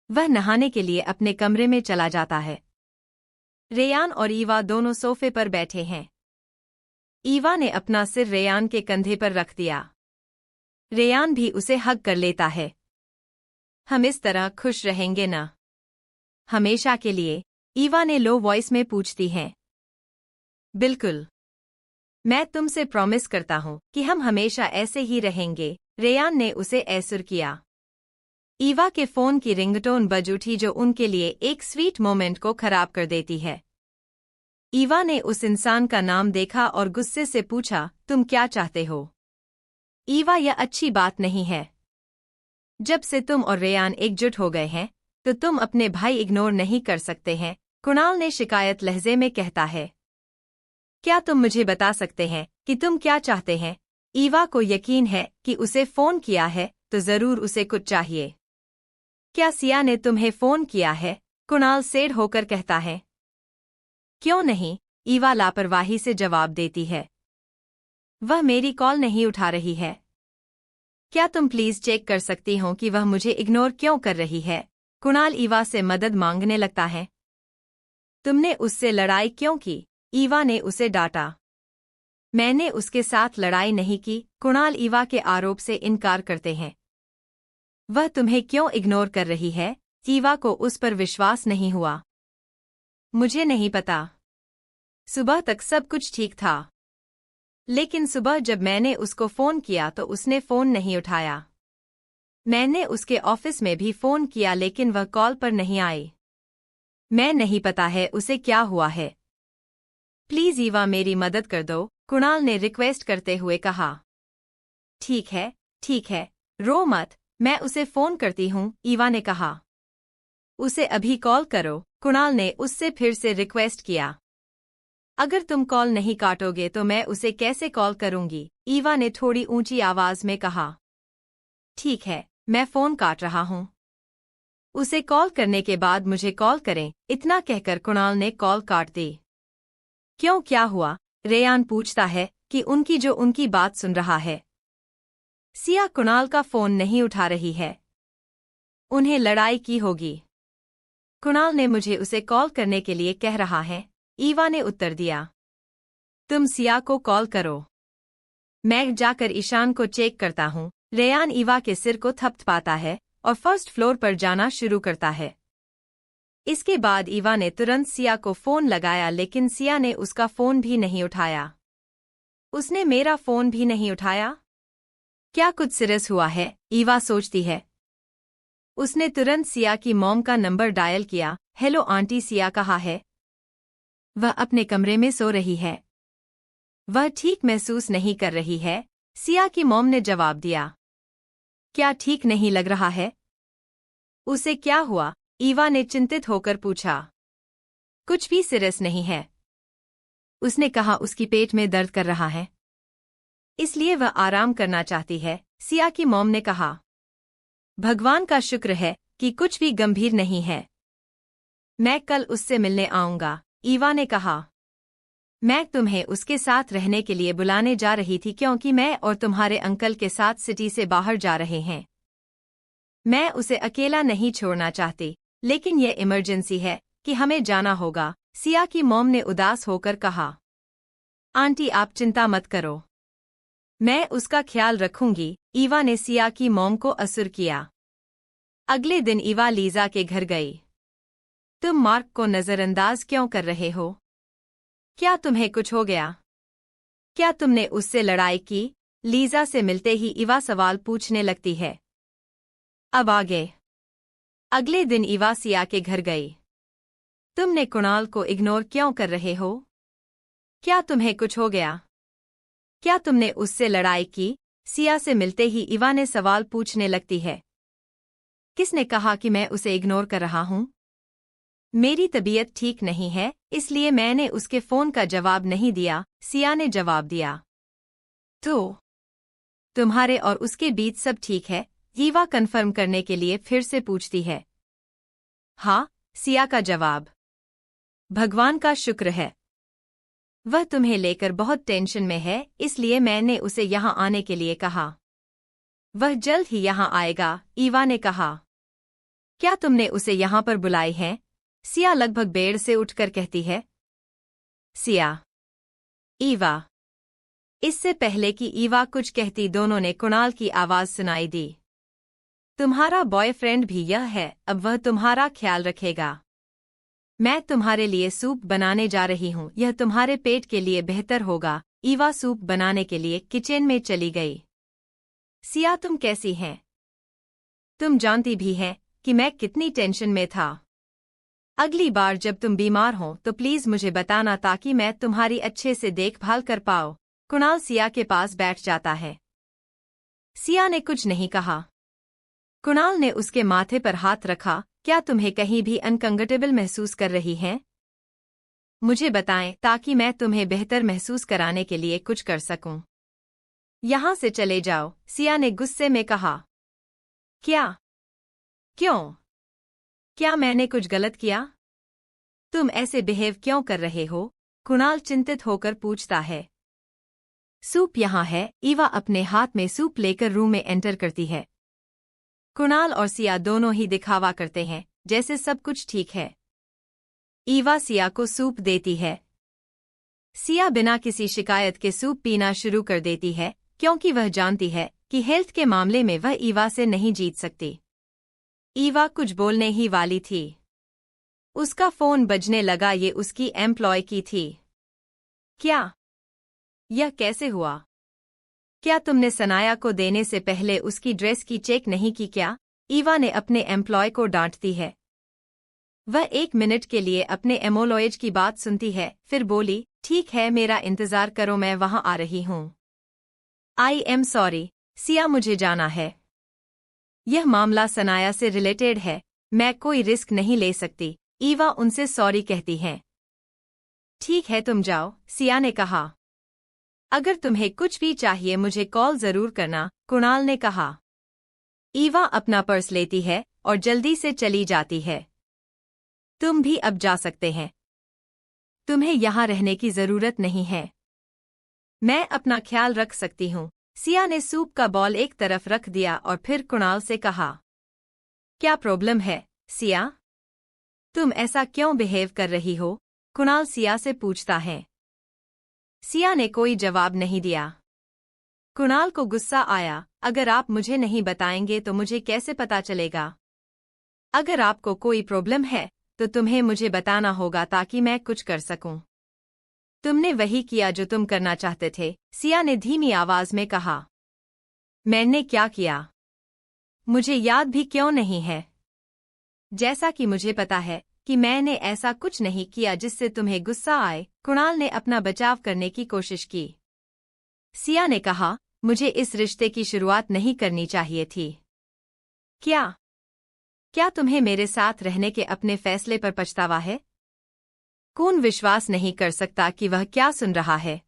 वह नहाने के लिए अपने कमरे में चला जाता है। रेयान और ईवा दोनों सोफे पर बैठे हैं। ईवा ने अपना सिर रेयान के कंधे पर रख दिया। रेयान भी उसे हग कर लेता है। हम इस तरह खुश रहेंगे ना? हमेशा के लिए? ईवा ने लो वॉइस में पूछती हैं। बिल्कुल। मैं तुमसे प्रॉमिस करता हूँ कि हम हमेशा ऐसे ही रहेंगे, रेयान ने उसे ऐसुर किया। ईवा के फोन की रिंगटोन बज उठी जो उनके लिए एक स्वीट मोमेंट को खराब कर देती है। ईवा ने उस इंसान का नाम देखा और गुस्से से पूछा, तुम क्या चाहते हो? ईवा, यह अच्छी बात नहीं है। जब से तुम और रेयान एकजुट हो गए हैं, तो तुम अपने भाई इग्नोर नहीं कर सकते हैं, कुणाल ने शिकायत लहजे में कहता है। क्या तुम मुझे बता सकते हैं कि तुम क्या चाहते हैं? ईवा को यकीन है कि उसे फोन किया है तो जरूर उसे कुछ चाहिए। क्या सिया ने तुम्हें फोन किया है? कुणाल सेड होकर कहता है। क्यों नहीं? ईवा लापरवाही से जवाब देती है। वह मेरी कॉल नहीं उठा रही है। क्या तुम प्लीज चेक कर सकती हो कि वह मुझे इग्नोर क्यों कर रही है? कुणाल ईवा से मदद मांगने लगता है। तुमने उससे लड़ाई क्यों की? ईवा ने उसे डांटा। मैंने उसके साथ लड़ाई नहीं की, कुणाल ईवा के आरोप से इनकार करते हैं। वह तुम्हें क्यों इग्नोर कर रही है? ईवा को उस पर विश्वास नहीं हुआ। मुझे नहीं पता। सुबह तक सब कुछ ठीक था, लेकिन सुबह जब मैंने उसको फोन किया तो उसने फोन नहीं उठाया। मैंने उसके ऑफिस में भी फोन किया लेकिन वह कॉल पर नहीं आई। मैं नहीं पता है उसे क्या हुआ है। प्लीज ईवा मेरी मदद कर दो, कुणाल ने रिक्वेस्ट करते हुए कहा। ठीक है, रो मत, मैं उसे फोन करती हूँ, ईवा ने कहा। उसे अभी कॉल करो, कुणाल ने उससे फिर से रिक्वेस्ट किया। अगर तुम कॉल नहीं काटोगे तो मैं उसे कैसे कॉल करूंगी? ईवा ने थोड़ी ऊंची आवाज में कहा। ठीक है, मैं फोन काट रहा हूँ। उसे कॉल करने के बाद मुझे कॉल करें, इतना कहकर कुणाल ने कॉल काट दी। क्यों, क्या हुआ? रेयान पूछता है कि उनकी बात सुन रहा है। सिया कुणाल का फोन नहीं उठा रही है। उन्हें लड़ाई की होगी। कुणाल ने मुझे उसे कॉल करने के लिए कह रहा है, ईवा ने उत्तर दिया। तुम सिया को कॉल करो। मैं जाकर ईशान को चेक करता हूँ। रेयान ईवा के सिर को थपथपाता है और फर्स्ट फ्लोर पर जाना शुरू करता है। इसके बाद ईवा ने तुरंत सिया को फोन लगाया लेकिन सिया ने उसका फोन भी नहीं उठाया। उसने मेरा फोन भी नहीं उठाया? क्या कुछ सीरियस हुआ है? ईवा सोचती है। उसने तुरंत सिया की मॉम का नंबर डायल किया। हेलो आंटी, सिया कहाँ है? वह अपने कमरे में सो रही है। वह ठीक महसूस नहीं कर रही है, सिया की मॉम ने जवाब दिया। क्या ठीक नहीं लग रहा है? उसे क्या हुआ? ईवा ने चिंतित होकर पूछा। कुछ भी सीरियस नहीं है। उसने कहा उसकी पेट में दर्द कर रहा है, इसलिए वह आराम करना चाहती है, सिया की मॉम ने कहा। भगवान का शुक्र है कि कुछ भी गंभीर नहीं है। मैं कल उससे मिलने आऊंगा, ईवा ने कहा। मैं तुम्हें उसके साथ रहने के लिए बुलाने जा रही थी क्योंकि मैं और तुम्हारे अंकल के साथ सिटी से बाहर जा रहे हैं। मैं उसे अकेला नहीं छोड़ना चाहती, लेकिन यह इमरजेंसी है कि हमें जाना होगा, सिया की मॉम ने उदास होकर कहा। आंटी आप चिंता मत करो, मैं उसका ख्याल रखूंगी, ईवा ने सिया की मॉम को असुर किया। अगले दिन ईवा लीजा के घर गई। तुम मार्क को नजरअंदाज क्यों कर रहे हो? क्या तुम्हें कुछ हो गया? क्या तुमने उससे लड़ाई की? लीजा से मिलते ही ईवा सवाल पूछने लगती है। अब आगे। अगले दिन ईवा सिया के घर गई। तुमने कुणाल को इग्नोर क्यों कर रहे हो? क्या तुम्हें कुछ हो गया? क्या तुमने उससे लड़ाई की? सिया से मिलते ही ईवा ने सवाल पूछने लगती है। किसने कहा कि मैं उसे इग्नोर कर रहा हूं? मेरी तबीयत ठीक नहीं है, इसलिए मैंने उसके फोन का जवाब नहीं दिया, सिया ने जवाब दिया। तो तुम्हारे और उसके बीच सब ठीक है? ईवा कंफर्म करने के लिए फिर से पूछती है। हाँ, सिया का जवाब। भगवान का शुक्र है। वह तुम्हें लेकर बहुत टेंशन में है, इसलिए मैंने उसे यहाँ आने के लिए कहा। वह जल्द ही यहाँ आएगा, ईवा ने कहा। क्या तुमने उसे यहाँ पर बुलाई है? सिया लगभग बेड से उठकर कहती है। सिया। ईवा। इससे पहले कि ईवा कुछ कहती दोनों ने कुणाल की आवाज सुनाई दी। तुम्हारा बॉयफ्रेंड भी यह है, अब वह तुम्हारा ख्याल रखेगा। मैं तुम्हारे लिए सूप बनाने जा रही हूँ, यह तुम्हारे पेट के लिए बेहतर होगा। ईवा सूप बनाने के लिए किचन में चली गई। सिया, तुम कैसी हैं? तुम जानती भी हैं कि मैं कितनी टेंशन में था। अगली बार जब तुम बीमार हो तो प्लीज मुझे बताना ताकि मैं तुम्हारी अच्छे से देखभाल कर पाऊँ। कुणाल सिया के पास बैठ जाता है। सिया ने कुछ नहीं कहा। कुणाल ने उसके माथे पर हाथ रखा। क्या तुम्हें कहीं भी अनकंफर्टेबल महसूस कर रही हैं? मुझे बताएं ताकि मैं तुम्हें बेहतर महसूस कराने के लिए कुछ कर सकूं। यहां से चले जाओ, सिया ने गुस्से में कहा। क्या? क्यों? क्या मैंने कुछ गलत किया? तुम ऐसे बिहेव क्यों कर रहे हो? कुणाल चिंतित होकर पूछता है। सूप यहाँ है। ईवा अपने हाथ में सूप लेकर रूम में एंटर करती है। कुणाल और सिया दोनों ही दिखावा करते हैं जैसे सब कुछ ठीक है। ईवा सिया को सूप देती है। सिया बिना किसी शिकायत के सूप पीना शुरू कर देती है क्योंकि वह जानती है कि हेल्थ के मामले में वह ईवा से नहीं जीत सकती। ईवा कुछ बोलने ही वाली थी। उसका फोन बजने लगा। ये उसकी एम्प्लॉय की थी। क्या? यह कैसे हुआ? क्या तुमने सनाया को देने से पहले उसकी ड्रेस की चेक नहीं की क्या? ईवा ने अपने एम्प्लॉय को डांटती है। वह 1 मिनट के लिए अपने एम्प्लॉयज की बात सुनती है, फिर बोली, ठीक है, मेरा इंतजार करो, मैं वहां आ रही हूं। आई एम सॉरी सिया, मुझे जाना है। यह मामला सनाया से रिलेटेड है, मैं कोई रिस्क नहीं ले सकती। ईवा उनसे सॉरी कहती है। ठीक है, तुम जाओ, सिया ने कहा। अगर तुम्हें कुछ भी चाहिए मुझे कॉल जरूर करना, कुणाल ने कहा। ईवा अपना पर्स लेती है और जल्दी से चली जाती है। तुम भी अब जा सकते हैं। तुम्हें यहाँ रहने की जरूरत नहीं है। मैं अपना ख्याल रख सकती हूँ। सिया ने सूप का बॉल एक तरफ रख दिया और फिर कुणाल से कहा। क्या प्रॉब्लम है सिया? तुम ऐसा क्यों बिहेव कर रही हो? कुणाल सिया से पूछता है। सिया ने कोई जवाब नहीं दिया। कुणाल को गुस्सा आया। अगर आप मुझे नहीं बताएंगे तो मुझे कैसे पता चलेगा? अगर आपको कोई प्रॉब्लम है तो तुम्हें मुझे बताना होगा ताकि मैं कुछ कर सकूं। तुमने वही किया जो तुम करना चाहते थे, सिया ने धीमी आवाज में कहा। मैंने क्या किया? मुझे याद भी क्यों नहीं है? जैसा कि मुझे पता है कि मैंने ऐसा कुछ नहीं किया जिससे तुम्हें गुस्सा आए। कुणाल ने अपना बचाव करने की कोशिश की। सिया ने कहा, मुझे इस रिश्ते की शुरुआत नहीं करनी चाहिए थी। क्या तुम्हें मेरे साथ रहने के अपने फैसले पर पछतावा है? कौन विश्वास नहीं कर सकता कि वह क्या सुन रहा है?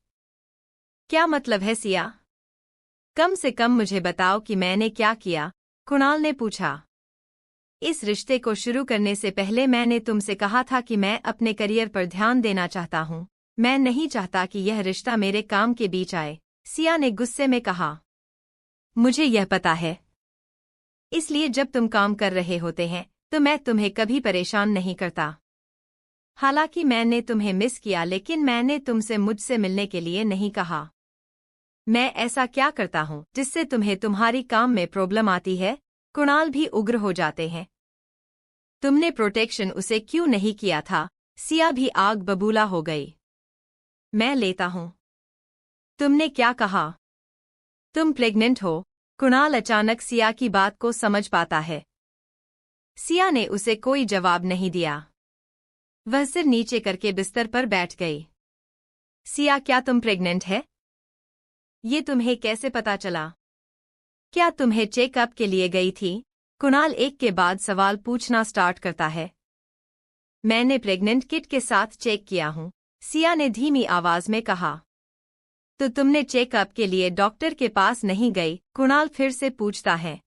क्या मतलब है सिया? कम से कम मुझे बताओ कि मैंने क्या किया, कुणाल ने पूछा। इस रिश्ते को शुरू करने से पहले मैंने तुमसे कहा था कि मैं अपने करियर पर ध्यान देना चाहता हूँ। मैं नहीं चाहता कि यह रिश्ता मेरे काम के बीच आए, सिया ने गुस्से में कहा। मुझे यह पता है। इसलिए जब तुम काम कर रहे होते हैं तो मैं तुम्हें कभी परेशान नहीं करता। हालांकि मैंने तुम्हें मिस किया, लेकिन मैंने तुमसे मुझसे मिलने के लिए नहीं कहा। मैं ऐसा क्या करता हूँ जिससे तुम्हें तुम्हारी काम में प्रॉब्लम आती है? कुणाल भी उग्र हो जाते हैं। तुमने प्रोटेक्शन उसे क्यों नहीं किया था? सिया भी आग बबूला हो गई। मैं लेता हूँ। तुमने क्या कहा? तुम प्रेग्नेंट हो? कुणाल अचानक सिया की बात को समझ पाता है। सिया ने उसे कोई जवाब नहीं दिया। वह सिर नीचे करके बिस्तर पर बैठ गई। सिया, क्या तुम प्रेग्नेंट है? ये तुम्हें कैसे पता चला? क्या तुम्हें चेकअप के लिए गई थी? कुणाल एक के बाद सवाल पूछना स्टार्ट करता है। मैंने प्रेग्नेंट किट के साथ चेक किया हूँ, सिया ने धीमी आवाज में कहा। तो तुमने चेकअप के लिए डॉक्टर के पास नहीं गई? कुणाल फिर से पूछता है।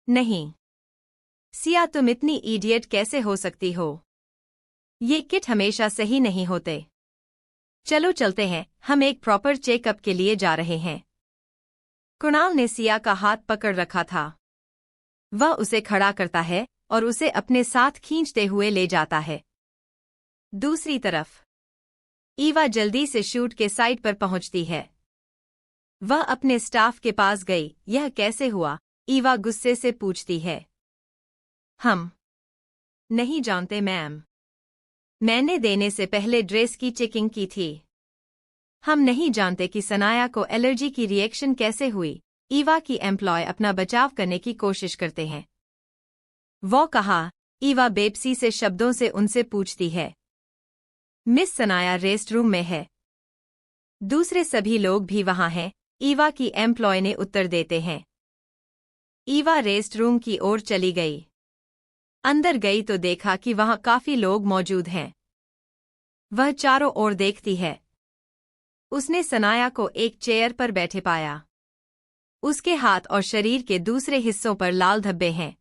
नहीं। सिया, तुम इतनी इडियट कैसे हो सकती हो? ये किट हमेशा सही नहीं होते। चलो चलते हैं, हम एक प्रॉपर चेकअप के लिए जा रहे हैं। कुणाल ने सिया का हाथ पकड़ रखा था। वह उसे खड़ा करता है और उसे अपने साथ खींचते हुए ले जाता है। दूसरी तरफ ईवा जल्दी से शूट के साइट पर पहुंचती है। वह अपने स्टाफ के पास गई। यह कैसे हुआ? ईवा गुस्से से पूछती है। हम नहीं जानते मैम। मैंने देने से पहले ड्रेस की चेकिंग की थी। हम नहीं जानते कि सनाया को एलर्जी की रिएक्शन कैसे हुई। ईवा की एम्प्लॉय अपना बचाव करने की कोशिश करते हैं। वो कहा। ईवा बेपसी से शब्दों से उनसे पूछती है। मिस सनाया रेस्ट रूम में है। दूसरे सभी लोग भी वहां हैं, ईवा की एम्प्लॉय ने उत्तर देते हैं। ईवा रेस्ट रूम की ओर चली गई। अंदर गई तो देखा कि वहां काफी लोग मौजूद हैं। वह चारों ओर देखती है। उसने सनाया को एक चेयर पर बैठे पाया। उसके हाथ और शरीर के दूसरे हिस्सों पर लाल धब्बे हैं।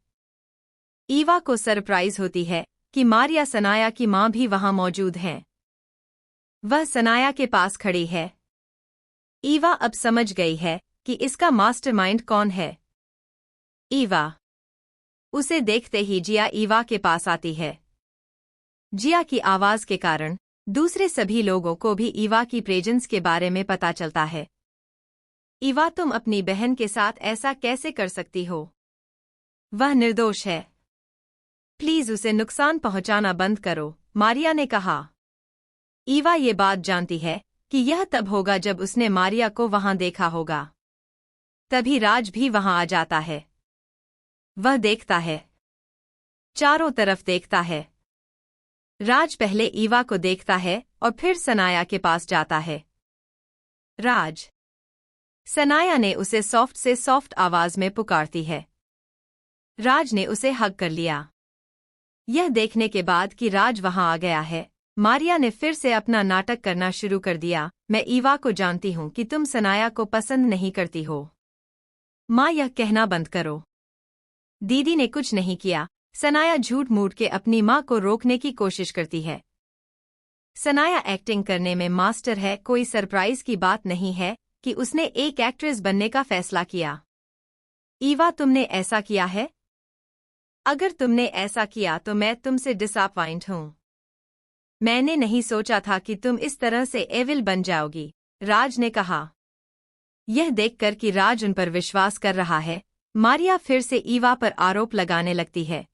ईवा को सरप्राइज होती है कि मारिया सनाया की मां भी वहां मौजूद हैं। वह सनाया के पास खड़ी है। ईवा अब समझ गई है कि इसका मास्टरमाइंड कौन है। ईवा। उसे देखते ही जिया ईवा के पास आती है। जिया की आवाज के कारण दूसरे सभी लोगों को भी ईवा की प्रेजेंस के बारे में पता चलता है। ईवा, तुम अपनी बहन के साथ ऐसा कैसे कर सकती हो? वह निर्दोष है। प्लीज उसे नुकसान पहुंचाना बंद करो, मारिया ने कहा। ईवा ये बात जानती है कि यह तब होगा जब उसने मारिया को वहां देखा होगा। तभी राज भी वहां आ जाता है। वह देखता है। चारों तरफ देखता है। राज पहले ईवा को देखता है और फिर सनाया के पास जाता है। राज। सनाया ने उसे सॉफ्ट से सॉफ्ट आवाज में पुकारती है। राज ने उसे हग कर लिया। यह देखने के बाद कि राज वहां आ गया है, मारिया ने फिर से अपना नाटक करना शुरू कर दिया। मैं ईवा को जानती हूं कि तुम सनाया को पसंद नहीं करती हो। मां, यह कहना बंद करो। दीदी ने कुछ नहीं किया। सनाया झूठ मूठ के अपनी मां को रोकने की कोशिश करती है। सनाया एक्टिंग करने में मास्टर है, कोई सरप्राइज की बात नहीं है कि उसने एक एक्ट्रेस बनने का फैसला किया। ईवा, तुमने ऐसा किया है? अगर तुमने ऐसा किया तो मैं तुमसे डिसअपॉइंट हूं। मैंने नहीं सोचा था कि तुम इस तरह से एविल बन जाओगी, राज ने कहा। यह देखकर कि राज उन पर विश्वास कर रहा है, मारिया फिर से ईवा पर आरोप लगाने लगती है।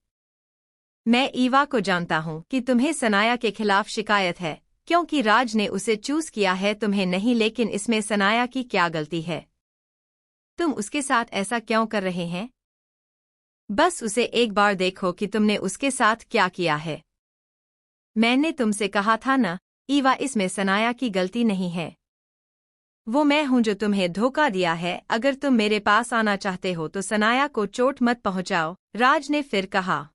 मैं ईवा को जानता हूं कि तुम्हें सनाया के खिलाफ शिकायत है, क्योंकि राज ने उसे चूज किया है, तुम्हें नहीं। लेकिन इसमें सनाया की क्या गलती है? तुम उसके साथ ऐसा क्यों कर रहे हैं? बस उसे एक बार देखो कि तुमने उसके साथ क्या किया है। मैंने तुमसे कहा था ना, ईवा, इसमें सनाया की गलती नहीं है। वो मैं हूं जो तुम्हें धोखा दिया है। अगर तुम मेरे पास आना चाहते हो तो सनाया को चोट मत पहुंचाओ, राज ने फिर कहा।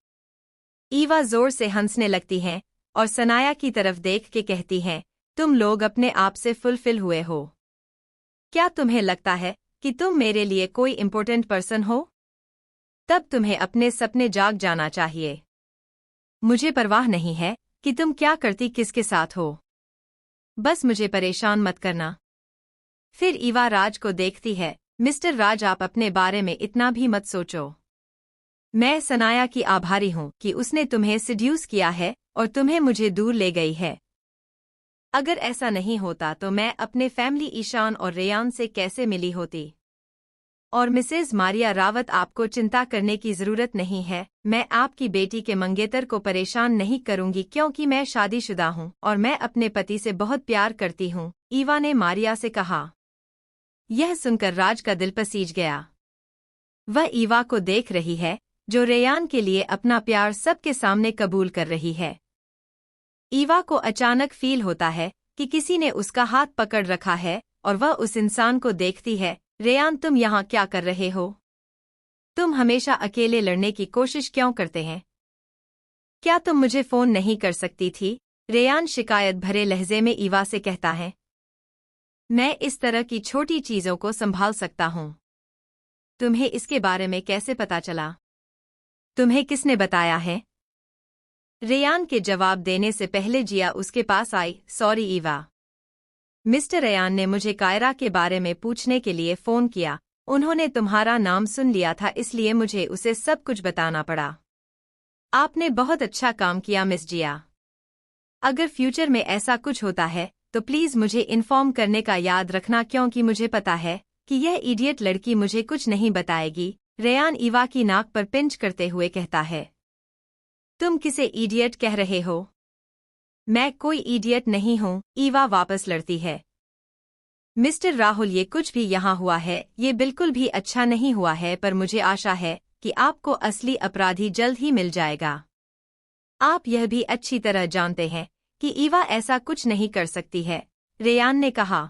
ईवा जोर से हंसने लगती हैं और सनाया की तरफ देख के कहती हैं, तुम लोग अपने आप से फुलफिल हुए हो। क्या तुम्हें लगता है कि तुम मेरे लिए कोई इम्पोर्टेंट पर्सन हो? तब तुम्हें अपने सपने जाग जाना चाहिए। मुझे परवाह नहीं है कि तुम क्या करती किसके साथ हो। बस मुझे परेशान मत करना। फिर ईवा राज को देखती है। मिस्टर राज, आप अपने बारे में इतना भी मत सोचो। मैं सनाया की आभारी हूं कि उसने तुम्हें सिड्यूस किया है और तुम्हें मुझे दूर ले गई है। अगर ऐसा नहीं होता तो मैं अपने फैमिली ईशान और रेयान से कैसे मिली होती? और मिसेज मारिया रावत, आपको चिंता करने की जरूरत नहीं है। मैं आपकी बेटी के मंगेतर को परेशान नहीं करूंगी, क्योंकि मैं शादीशुदा हूं और मैं अपने पति से बहुत प्यार करती हूं, ईवा ने मारिया से कहा। यह सुनकर राज का दिल पसीज गया। वह ईवा को देख रही है, जो रेयान के लिए अपना प्यार सबके सामने कबूल कर रही है। ईवा को अचानक फील होता है कि किसी ने उसका हाथ पकड़ रखा है और वह उस इंसान को देखती है। रेयान, तुम यहाँ क्या कर रहे हो? तुम हमेशा अकेले लड़ने की कोशिश क्यों करते हैं? क्या तुम मुझे फोन नहीं कर सकती थी? रेयान शिकायत भरे लहजे में ईवा से कहता है। मैं इस तरह की छोटी चीजों को संभाल सकता हूँ। तुम्हें इसके बारे में कैसे पता चला? तुम्हें किसने बताया है? रेयान के जवाब देने से पहले जिया उसके पास आई। सॉरी ईवा। मिस्टर रेयान ने मुझे कायरा के बारे में पूछने के लिए फोन किया। उन्होंने तुम्हारा नाम सुन लिया था, इसलिए मुझे उसे सब कुछ बताना पड़ा। आपने बहुत अच्छा काम किया मिस जिया। अगर फ्यूचर में ऐसा कुछ होता है तो प्लीज मुझे इन्फॉर्म करने का याद रखना, क्योंकि मुझे पता है कि यह इडियट लड़की मुझे कुछ नहीं बताएगी। रेयान ईवा की नाक पर पिंच करते हुए कहता है। तुम किसे इडियट कह रहे हो? मैं कोई इडियट नहीं हूँ, ईवा वापस लड़ती है। मिस्टर राहुल, ये कुछ भी यहाँ हुआ है ये बिल्कुल भी अच्छा नहीं हुआ है, पर मुझे आशा है कि आपको असली अपराधी जल्द ही मिल जाएगा। आप यह भी अच्छी तरह जानते हैं कि ईवा ऐसा कुछ नहीं कर सकती है, रेयान ने कहा।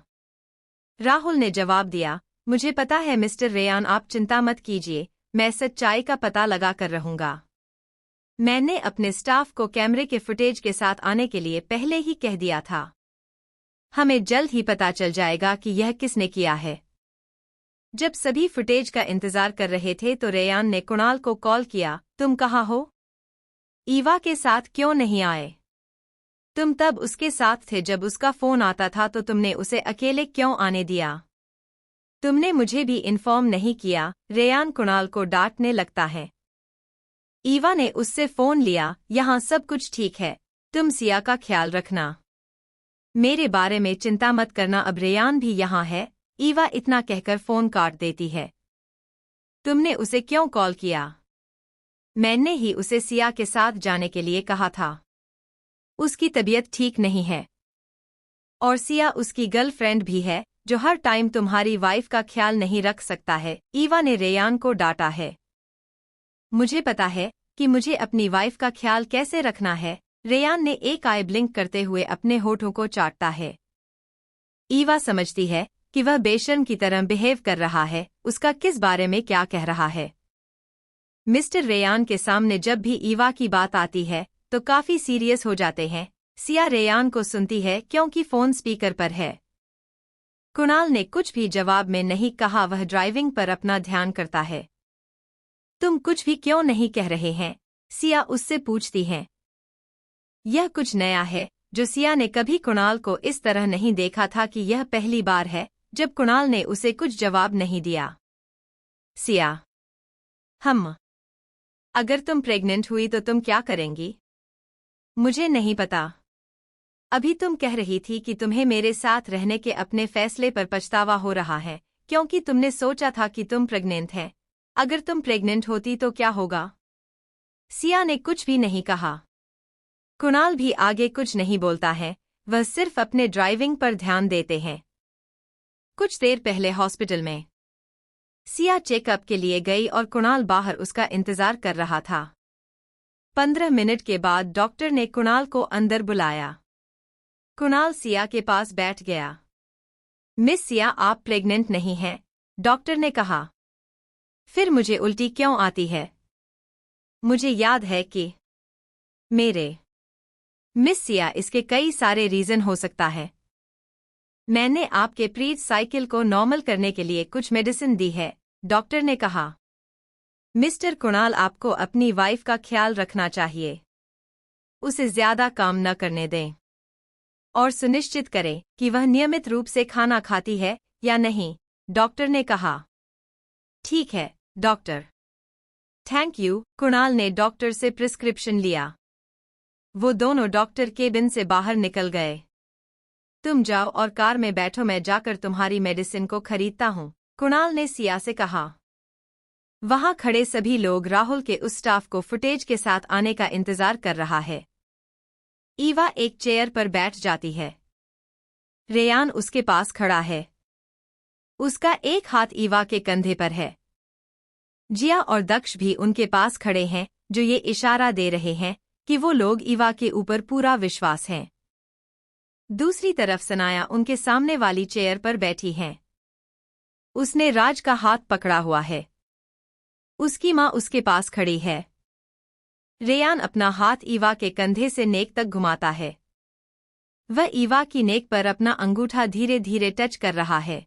राहुल ने जवाब दिया, मुझे पता है मिस्टर रेयान, आप चिंता मत कीजिए, मैं सच्चाई का पता लगा कर रहूंगा। मैंने अपने स्टाफ को कैमरे के फुटेज के साथ आने के लिए पहले ही कह दिया था। हमें जल्द ही पता चल जाएगा कि यह किसने किया है। जब सभी फुटेज का इंतजार कर रहे थे तो रेयान ने कुणाल को कॉल किया, तुम कहाँ हो? ईवा के साथ क्यों नहीं आए? तुम तब उसके साथ थे जब उसका फोन आता था, तो तुमने उसे अकेले क्यों आने दिया? तुमने मुझे भी इन्फॉर्म नहीं किया। रेयान कुणाल को डांटने लगता है। ईवा ने उससे फोन लिया, यहाँ सब कुछ ठीक है, तुम सिया का ख्याल रखना, मेरे बारे में चिंता मत करना, अब रेयान भी यहाँ है। ईवा इतना कहकर फोन काट देती है। तुमने उसे क्यों कॉल किया? मैंने ही उसे सिया के साथ जाने के लिए कहा था। उसकी तबीयत ठीक नहीं है और सिया उसकी गर्लफ्रेंड भी है, जो हर टाइम तुम्हारी वाइफ का ख्याल नहीं रख सकता है। ईवा ने रेयान को डांटा है। मुझे पता है कि मुझे अपनी वाइफ का ख्याल कैसे रखना है। रेयान ने एक आई ब्लिंक करते हुए अपने होठों को चाटता है। ईवा समझती है कि वह बेशर्म की तरह बिहेव कर रहा है, उसका किस बारे में क्या कह रहा है। मिस्टर रेयान के सामने जब भी ईवा की बात आती है तो काफी सीरियस हो जाते हैं। सिया रेयान को सुनती है क्योंकि फोन स्पीकर पर है। कुणाल ने कुछ भी जवाब में नहीं कहा, वह ड्राइविंग पर अपना ध्यान करता है। तुम कुछ भी क्यों नहीं कह रहे हैं? सिया उससे पूछती है। यह कुछ नया है जो सिया ने कभी कुणाल को इस तरह नहीं देखा था कि यह पहली बार है जब कुणाल ने उसे कुछ जवाब नहीं दिया। सिया, अगर तुम प्रेग्नेंट हुई तो तुम क्या करेंगी? मुझे नहीं पता। अभी तुम कह रही थी कि तुम्हें मेरे साथ रहने के अपने फैसले पर पछतावा हो रहा है क्योंकि तुमने सोचा था कि तुम प्रेग्नेंट हैं। अगर तुम प्रेग्नेंट होती तो क्या होगा? सिया ने कुछ भी नहीं कहा। कुणाल भी आगे कुछ नहीं बोलता है, वह सिर्फ अपने ड्राइविंग पर ध्यान देते हैं। कुछ देर पहले हॉस्पिटल में सिया चेकअप के लिए गई और कुणाल बाहर उसका इंतजार कर रहा था। 15 मिनट के बाद डॉक्टर ने कुणाल को अंदर बुलाया। कुणाल सिया के पास बैठ गया। मिस सिया, आप प्रेग्नेंट नहीं हैं, डॉक्टर ने कहा। फिर मुझे उल्टी क्यों आती है? मुझे याद है कि मिस सिया, इसके कई सारे रीजन हो सकता है। मैंने आपके प्रीड साइकिल को नॉर्मल करने के लिए कुछ मेडिसिन दी है, डॉक्टर ने कहा। मिस्टर कुणाल, आपको अपनी वाइफ का ख्याल रखना चाहिए। उसे ज्यादा काम न करने दें और सुनिश्चित करें कि वह नियमित रूप से खाना खाती है या नहीं, डॉक्टर ने कहा। ठीक है डॉक्टर, थैंक यू। कुणाल ने डॉक्टर से प्रिस्क्रिप्शन लिया। वो दोनों डॉक्टर केबिन से बाहर निकल गए। तुम जाओ और कार में बैठो, मैं जाकर तुम्हारी मेडिसिन को खरीदता हूँ, कुणाल ने सिया से कहा। वहां खड़े सभी लोग राहुल के उस स्टाफ को फुटेज के साथ आने का इंतजार कर रहा है। ईवा एक चेयर पर बैठ जाती है। रेयान उसके पास खड़ा है। उसका एक हाथ ईवा के कंधे पर है। जिया और दक्ष भी उनके पास खड़े हैं, जो ये इशारा दे रहे हैं कि वो लोग ईवा के ऊपर पूरा विश्वास है। दूसरी तरफ सनाया उनके सामने वाली चेयर पर बैठी है। उसने राज का हाथ पकड़ा हुआ है। उसकी माँ उसके पास खड़ी है। रेयान अपना हाथ ईवा के कंधे से नेक तक घुमाता है। वह ईवा की नेक पर अपना अंगूठा धीरे धीरे टच कर रहा है।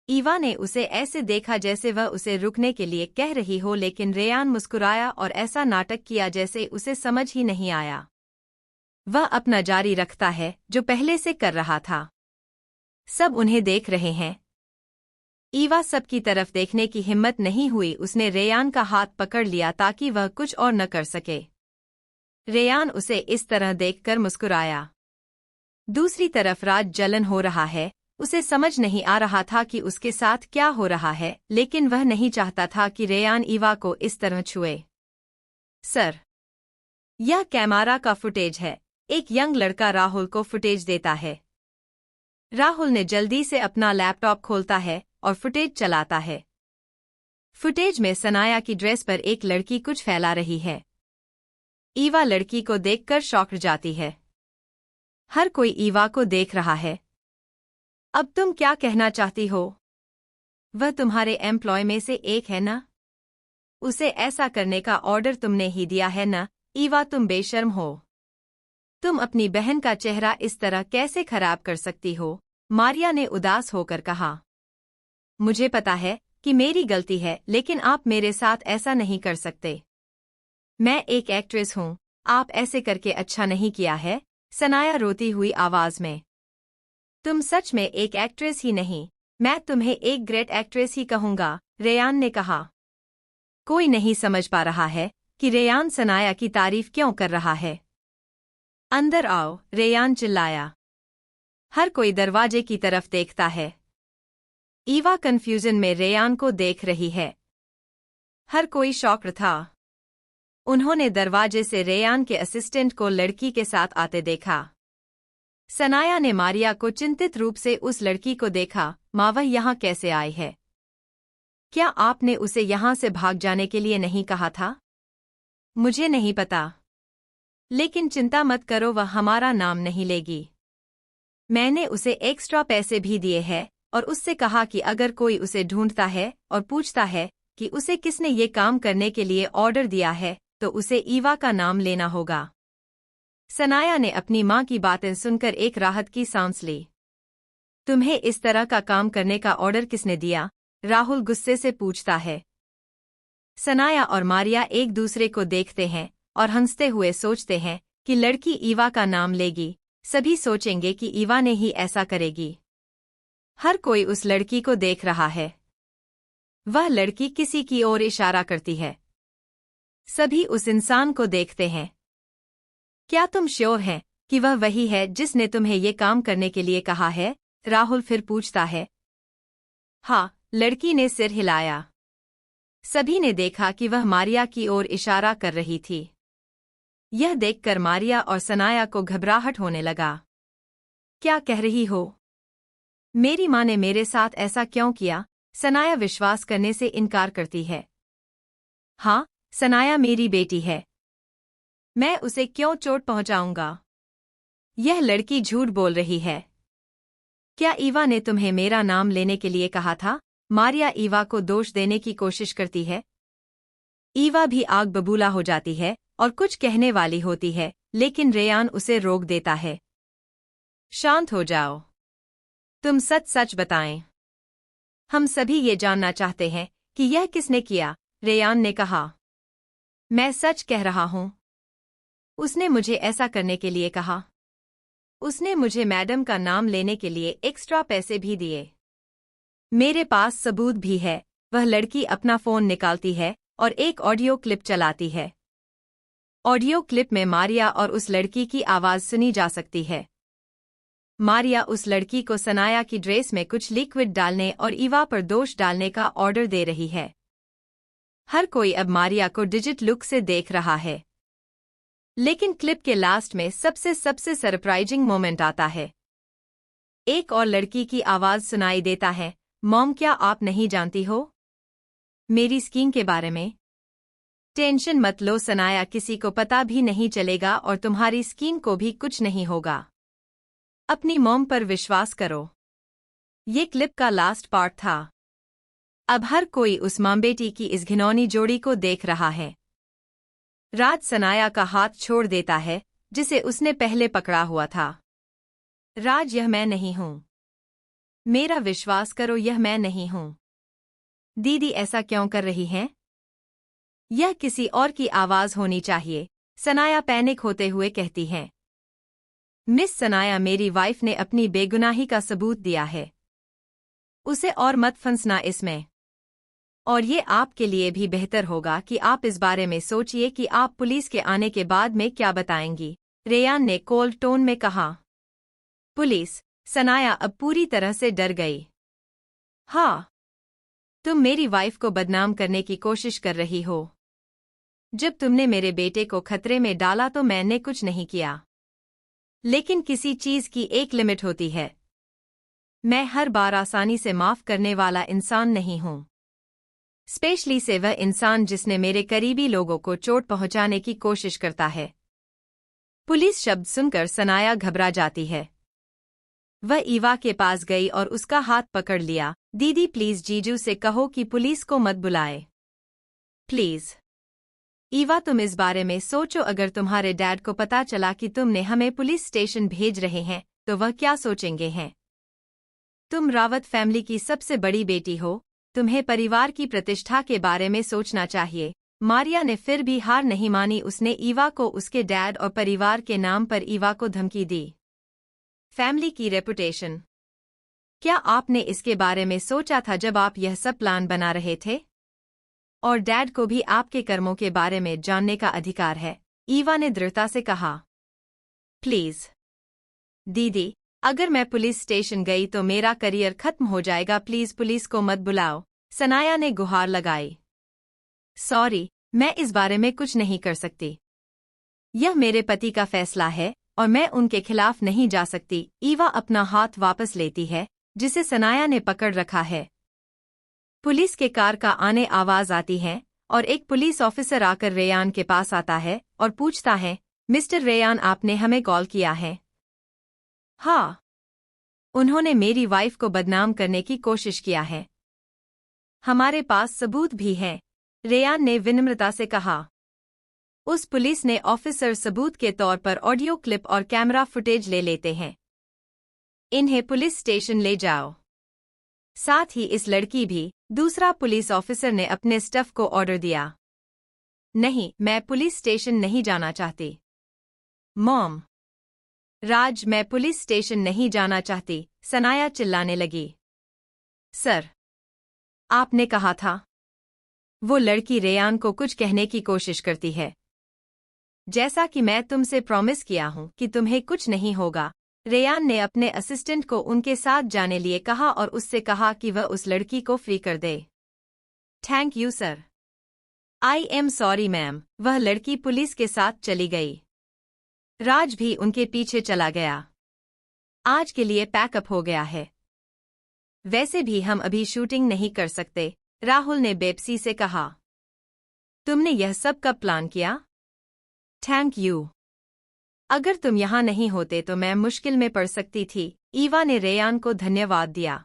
ईवा ने उसे ऐसे देखा जैसे वह उसे रुकने के लिए कह रही हो, लेकिन रेयान मुस्कुराया और ऐसा नाटक किया जैसे उसे समझ ही नहीं आया। वह अपना जारी रखता है जो पहले से कर रहा था। सब उन्हें देख रहे हैं। ईवा सबकी तरफ देखने की हिम्मत नहीं हुई। उसने रेयान का हाथ पकड़ लिया ताकि वह कुछ और न कर सके। रेयान उसे इस तरह देखकर मुस्कुराया। दूसरी तरफ राज जलन हो रहा है। उसे समझ नहीं आ रहा था कि उसके साथ क्या हो रहा है, लेकिन वह नहीं चाहता था कि रेयान ईवा को इस तरह छुए। सर, यह कैमरा का फुटेज है, एक यंग लड़का राहुल को फुटेज देता है। राहुल ने जल्दी से अपना लैपटॉप खोलता है और फुटेज चलाता है। फुटेज में सनाया की ड्रेस पर एक लड़की कुछ फैला रही है। ईवा लड़की को देखकर शॉक्ड जाती है। हर कोई ईवा को देख रहा है। अब तुम क्या कहना चाहती हो? वह तुम्हारे एम्प्लॉय में से एक है ना? उसे ऐसा करने का ऑर्डर तुमने ही दिया है ना? ईवा, तुम बेशर्म हो। तुम अपनी बहन का चेहरा इस तरह कैसे खराब कर सकती हो? मारिया ने उदास होकर कहा। मुझे पता है कि मेरी गलती है, लेकिन आप मेरे साथ ऐसा नहीं कर सकते। मैं एक एक्ट्रेस हूँ, आप ऐसे करके अच्छा नहीं किया है। सनाया रोती हुई आवाज में। तुम सच में एक एक्ट्रेस ही नहीं, मैं तुम्हें एक ग्रेट एक्ट्रेस ही कहूंगा, रेयान ने कहा। कोई नहीं समझ पा रहा है कि रेयान सनाया की तारीफ क्यों कर रहा है। अंदर आओ, रेयान चिल्लाया। हर कोई दरवाजे की तरफ देखता है। ईवा कंफ्यूजन में रेयान को देख रही है। हर कोई शॉक्ड था। उन्होंने दरवाजे से रेयान के असिस्टेंट को लड़की के साथ आते देखा। सनाया ने मारिया को चिंतित रूप से उस लड़की को देखा। माँ, वह यहाँ कैसे आई है? क्या आपने उसे यहाँ से भाग जाने के लिए नहीं कहा था? मुझे नहीं पता, लेकिन चिंता मत करो, वह हमारा नाम नहीं लेगी। मैंने उसे एक्स्ट्रा पैसे भी दिए हैं और उससे कहा कि अगर कोई उसे ढूंढता है और पूछता है कि उसे किसने ये काम करने के लिए ऑर्डर दिया है, तो उसे ईवा का नाम लेना होगा। सनाया ने अपनी माँ की बातें सुनकर एक राहत की सांस ली। तुम्हें इस तरह का काम करने का ऑर्डर किसने दिया? राहुल गुस्से से पूछता है। सनाया और मारिया एक दूसरे को देखते हैं और हंसते हुए सोचते हैं कि लड़की ईवा का नाम लेगी। सभी सोचेंगे कि ईवा ने ही ऐसा करेगी। हर कोई उस लड़की को देख रहा है। वह लड़की किसी की ओर इशारा करती है। सभी उस इंसान को देखते हैं। क्या तुम श्योर हैं कि वह वही है जिसने तुम्हें ये काम करने के लिए कहा है? राहुल फिर पूछता है। हाँ, लड़की ने सिर हिलाया। सभी ने देखा कि वह मारिया की ओर इशारा कर रही थी। यह देखकर मारिया और सनाया को घबराहट होने लगा। क्या कह रही हो? मेरी माँ ने मेरे साथ ऐसा क्यों किया? सनाया विश्वास करने से इनकार करती है। हाँ, सनाया मेरी बेटी है। मैं उसे क्यों चोट पहुंचाऊंगा? यह लड़की झूठ बोल रही है। क्या ईवा ने तुम्हें मेरा नाम लेने के लिए कहा था? मारिया ईवा को दोष देने की कोशिश करती है। ईवा भी आग बबूला हो जाती है और कुछ कहने वाली होती है, लेकिन रेयान उसे रोक देता है। शांत हो जाओ। तुम सच सच बताएं। हम सभी ये जानना चाहते हैं कि यह किसने किया, रेयान ने कहा। मैं सच कह रहा हूं। उसने मुझे ऐसा करने के लिए कहा। उसने मुझे मैडम का नाम लेने के लिए एक्स्ट्रा पैसे भी दिए। मेरे पास सबूत भी है। वह लड़की अपना फोन निकालती है और एक ऑडियो क्लिप चलाती है। ऑडियो क्लिप में मारिया और उस लड़की की आवाज सुनी जा सकती है। मारिया उस लड़की को सनाया की ड्रेस में कुछ लिक्विड डालने और ईवा पर दोष डालने का ऑर्डर दे रही है। हर कोई अब मारिया को डिजिट लुक से देख रहा है। लेकिन क्लिप के लास्ट में सबसे सरप्राइजिंग मोमेंट आता है। एक और लड़की की आवाज सुनाई देता है। मॉम, क्या आप नहीं जानती हो मेरी स्कीम के बारे में? टेंशन मत लो सनाया, किसी को पता भी नहीं चलेगा और तुम्हारी स्कीम को भी कुछ नहीं होगा। अपनी मॉम पर विश्वास करो। ये क्लिप का लास्ट पार्ट था। अब हर कोई उस मां बेटी की इस घिनौनी जोड़ी को देख रहा है। राज सनाया का हाथ छोड़ देता है जिसे उसने पहले पकड़ा हुआ था। राज, यह मैं नहीं हूं। मेरा विश्वास करो, यह मैं नहीं हूं। दीदी ऐसा क्यों कर रही हैं? यह किसी और की आवाज होनी चाहिए, सनाया पैनिक होते हुए कहती हैं। मिस सनाया, मेरी वाइफ ने अपनी बेगुनाही का सबूत दिया है। उसे और मत फंसना इसमें। और ये आपके लिए भी बेहतर होगा कि आप इस बारे में सोचिए कि आप पुलिस के आने के बाद में क्या बताएंगी, रेयान ने कोल्ड टोन में कहा। पुलिस? सनाया अब पूरी तरह से डर गई। हाँ, तुम मेरी वाइफ को बदनाम करने की कोशिश कर रही हो। जब तुमने मेरे बेटे को खतरे में डाला तो मैंने कुछ नहीं किया। लेकिन किसी चीज की एक लिमिट होती है। मैं हर बार आसानी से माफ करने वाला इंसान नहीं हूं, स्पेशली से वह इंसान जिसने मेरे करीबी लोगों को चोट पहुंचाने की कोशिश करता है। पुलिस शब्द सुनकर सनाया घबरा जाती है। वह ईवा के पास गई और उसका हाथ पकड़ लिया। दीदी प्लीज जीजू से कहो कि पुलिस को मत बुलाए, प्लीज। ईवा तुम इस बारे में सोचो, अगर तुम्हारे डैड को पता चला कि तुमने हमें पुलिस स्टेशन भेज रहे हैं तो वह क्या सोचेंगे हैं। तुम रावत फैमिली की सबसे बड़ी बेटी हो, तुम्हें परिवार की प्रतिष्ठा के बारे में सोचना चाहिए। मारिया ने फिर भी हार नहीं मानी। उसने ईवा को उसके डैड और परिवार के नाम पर ईवा को धमकी दी। फैमिली की रेपुटेशन। क्या आपने इसके बारे में सोचा था जब आप यह सब प्लान बना रहे थे? और डैड को भी आपके कर्मों के बारे में जानने का अधिकार है, ईवा ने दृढ़ता से कहा। प्लीज दीदी, अगर मैं पुलिस स्टेशन गई तो मेरा करियर खत्म हो जाएगा, प्लीज पुलिस को मत बुलाओ, सनाया ने गुहार लगाई। सॉरी, मैं इस बारे में कुछ नहीं कर सकती। यह मेरे पति का फैसला है और मैं उनके खिलाफ नहीं जा सकती। ईवा अपना हाथ वापस लेती है जिसे सनाया ने पकड़ रखा है। पुलिस के कार का आने आवाज आती है और एक पुलिस ऑफिसर आकर रेयान के पास आता है और पूछता है, मिस्टर रेयान, आपने हमें कॉल किया है? हाँ, उन्होंने मेरी वाइफ को बदनाम करने की कोशिश किया है। हमारे पास सबूत भी हैं, रेयान ने विनम्रता से कहा। उस पुलिस ने ऑफिसर सबूत के तौर पर ऑडियो क्लिप और कैमरा फुटेज ले लेते हैं। इन्हें पुलिस स्टेशन ले जाओ। साथ ही इस लड़की भी। दूसरा पुलिस ऑफिसर ने अपने स्टाफ को ऑर्डर दिया। नहीं, मैं पुलिस स्टेशन नहीं जाना चाहती। मॉम। राज, मैं पुलिस स्टेशन नहीं जाना चाहती, सनाया चिल्लाने लगी। सर, आपने कहा था। वो लड़की रेयान को कुछ कहने की कोशिश करती है। जैसा कि मैं तुमसे प्रॉमिस किया हूं कि तुम्हें कुछ नहीं होगा। रेयान ने अपने असिस्टेंट को उनके साथ जाने लिए कहा और उससे कहा कि वह उस लड़की को फ्री कर दे। Thank you sir. I am sorry ma'am. वह लड़की पुलिस के साथ चली गई। राज भी उनके पीछे चला गया। आज के लिए पैकअप हो गया है। वैसे भी हम अभी शूटिंग नहीं कर सकते, राहुल ने बेप्सी से कहा। तुमने यह सब कब प्लान किया? Thank you. अगर तुम यहाँ नहीं होते तो मैं मुश्किल में पड़ सकती थी। ईवा ने रेयान को धन्यवाद दिया।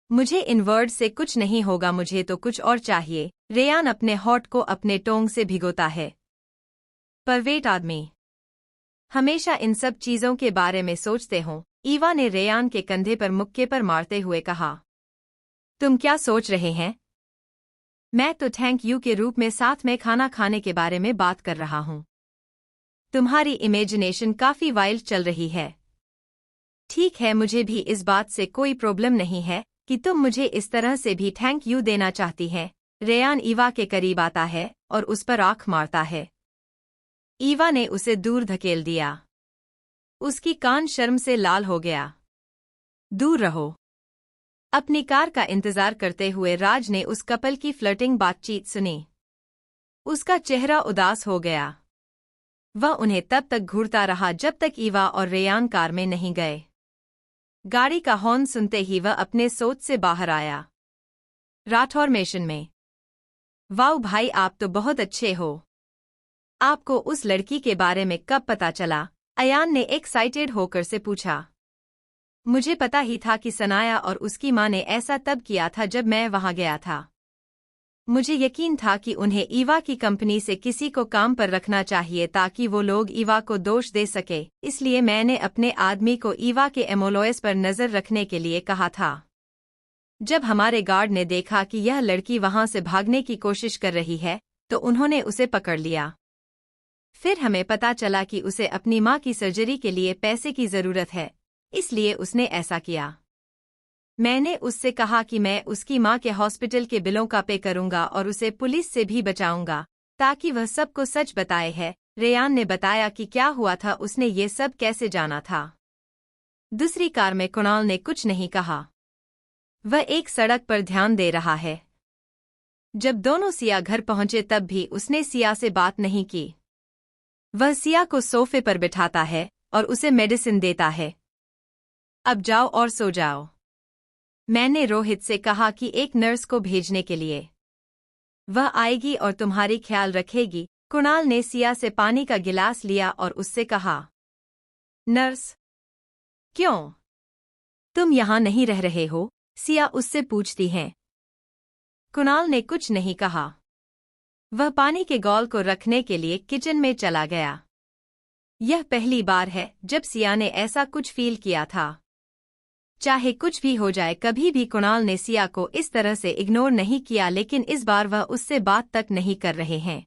मुझे इन वर्ड से कुछ नहीं होगा, मुझे तो कुछ और चाहिए। रेयान अपने हॉट को अपने टोंग से भिगोता है। परवेट आदमी हमेशा इन सब चीजों के बारे में सोचते हो। ईवा ने रेयान के कंधे पर मुक्के पर मारते हुए कहा। तुम क्या सोच रहे हैं? मैं तो थैंक यू के रूप में साथ में खाना खाने के बारे में बात कर रहा हूं। तुम्हारी इमेजिनेशन काफी वाइल्ड चल रही है। ठीक है, मुझे भी इस बात से कोई प्रॉब्लम नहीं है कि तुम मुझे इस तरह से भी थैंक यू देना चाहती हैं। रेयान ईवा के करीब आता है और उस पर आंख मारता है। ईवा ने उसे दूर धकेल दिया। उसकी कान शर्म से लाल हो गया। दूर रहो। अपनी कार का इंतजार करते हुए राज ने उस कपल की फ्लर्टिंग बातचीत सुनी। उसका चेहरा उदास हो गया। वह उन्हें तब तक घूरता रहा जब तक ईवा और रेयान कार में नहीं गए। गाड़ी का हॉर्न सुनते ही वह अपने सोच से बाहर आया। राठौर मिशन में। वाओ भाई, आप तो बहुत अच्छे हो। आपको उस लड़की के बारे में कब पता चला? अयान ने एक्साइटेड होकर से पूछा। मुझे पता ही था कि सनाया और उसकी मां ने ऐसा तब किया था जब मैं वहां गया था। मुझे यकीन था कि उन्हें ईवा की कंपनी से किसी को काम पर रखना चाहिए ताकि वो लोग ईवा को दोष दे सके, इसलिए मैंने अपने आदमी को ईवा के एमोलोएस पर नजर रखने के लिए कहा था। जब हमारे गार्ड ने देखा कि यह लड़की वहां से भागने की कोशिश कर रही है तो उन्होंने उसे पकड़ लिया। फिर हमें पता चला कि उसे अपनी मां की सर्जरी के लिए पैसे की जरूरत है, इसलिए उसने ऐसा किया। मैंने उससे कहा कि मैं उसकी मां के हॉस्पिटल के बिलों का पे करूंगा और उसे पुलिस से भी बचाऊंगा ताकि वह सबको सच बताए है। रेयान ने बताया कि क्या हुआ था, उसने ये सब कैसे जाना था। दूसरी कार में कुणाल ने कुछ नहीं कहा। वह एक सड़क पर ध्यान दे रहा है। जब दोनों सिया घर पहुंचे तब भी उसने सिया से बात नहीं की। वह सिया को सोफे पर बिठाता है और उसे मेडिसिन देता है। अब जाओ और सो जाओ। मैंने रोहित से कहा कि एक नर्स को भेजने के लिए। वह आएगी और तुम्हारी ख्याल रखेगी। कुणाल ने सिया से पानी का गिलास लिया और उससे कहा। नर्स? क्यों? तुम यहाँ नहीं रह रहे हो? सिया उससे पूछती है। कुणाल ने कुछ नहीं कहा। वह पानी के गॉल को रखने के लिए किचन में चला गया। यह पहली बार है जब सिया ने ऐसा कुछ फील किया था। चाहे कुछ भी हो जाए, कभी भी कुणाल ने सिया को इस तरह से इग्नोर नहीं किया, लेकिन इस बार वह उससे बात तक नहीं कर रहे हैं।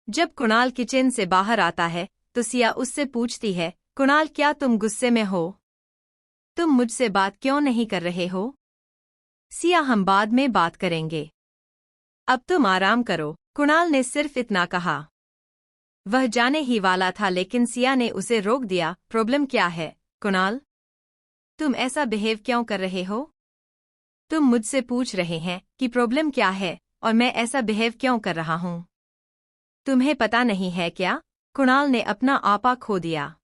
जब कुणाल किचन से बाहर आता है तो सिया उससे पूछती है, कुणाल क्या तुम गुस्से में हो? तुम मुझसे बात क्यों नहीं कर रहे हो? सिया, हम बाद में बात करेंगे। अब तुम आराम करो। कुणाल ने सिर्फ इतना कहा। वह जाने ही वाला था लेकिन सिया ने उसे रोक दिया। प्रॉब्लम क्या है कुणाल? तुम ऐसा बिहेव क्यों कर रहे हो? तुम मुझसे पूछ रहे हैं कि प्रॉब्लम क्या है और मैं ऐसा बिहेव क्यों कर रहा हूं? तुम्हें पता नहीं है क्या? कुणाल ने अपना आपा खो दिया।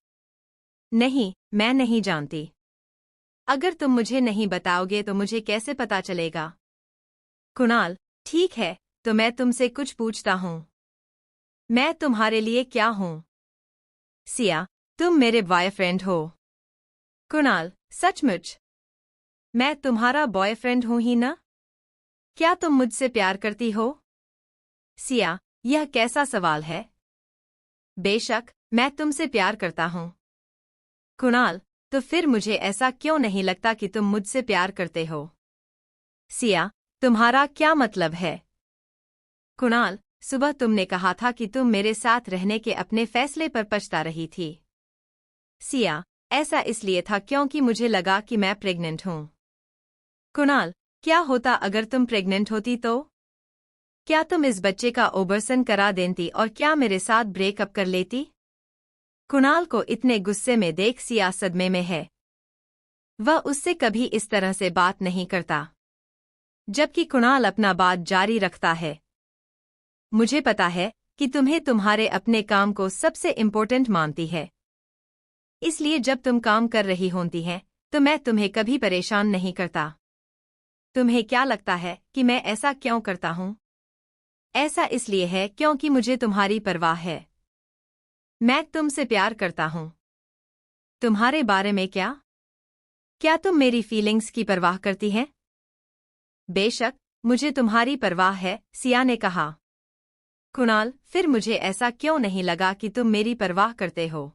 नहीं, मैं नहीं जानती। अगर तुम मुझे नहीं बताओगे तो मुझे कैसे पता चलेगा? कुणाल, ठीक है, तो मैं तुमसे कुछ पूछता हूं। मैं तुम्हारे लिए क्या हूं? सिया, तुम मेरे बॉयफ्रेंड हो। कुणाल, सचमुच? मैं तुम्हारा बॉयफ्रेंड हूं ही ना? क्या तुम मुझसे प्यार करती हो? सिया, यह कैसा सवाल है? बेशक, मैं तुमसे प्यार करता हूं। कुणाल, तो फिर मुझे ऐसा क्यों नहीं लगता कि तुम मुझसे प्यार करते हो? सिया, तुम्हारा क्या मतलब है? कुणाल, सुबह तुमने कहा था कि तुम मेरे साथ रहने के अपने फैसले पर पछता रही थी। सिया, ऐसा इसलिए था क्योंकि मुझे लगा कि मैं प्रेग्नेंट हूं। कुणाल, क्या होता अगर तुम प्रेग्नेंट होती तो? क्या तुम इस बच्चे का ऑपरेशन करा देती और क्या मेरे साथ ब्रेकअप कर लेती? कुणाल को इतने गुस्से में देख सिया सदमे में है। वह उससे कभी इस तरह से बात नहीं करता। जबकि कुणाल अपना बात जारी रखता है। मुझे पता है कि तुम्हें तुम्हारे अपने काम को सबसे इम्पोर्टेंट मानती है। इसलिए जब तुम काम कर रही होती हैं तो मैं तुम्हें कभी परेशान नहीं करता। तुम्हें क्या लगता है कि मैं ऐसा क्यों करता हूं? ऐसा इसलिए है क्योंकि मुझे तुम्हारी परवाह है। मैं तुमसे प्यार करता हूं। तुम्हारे बारे में क्या? क्या तुम मेरी फीलिंग्स की परवाह करती हैं? बेशक, मुझे तुम्हारी परवाह है, सिया ने कहा। कुणाल, फिर मुझे ऐसा क्यों नहीं लगा कि तुम मेरी परवाह करते हो?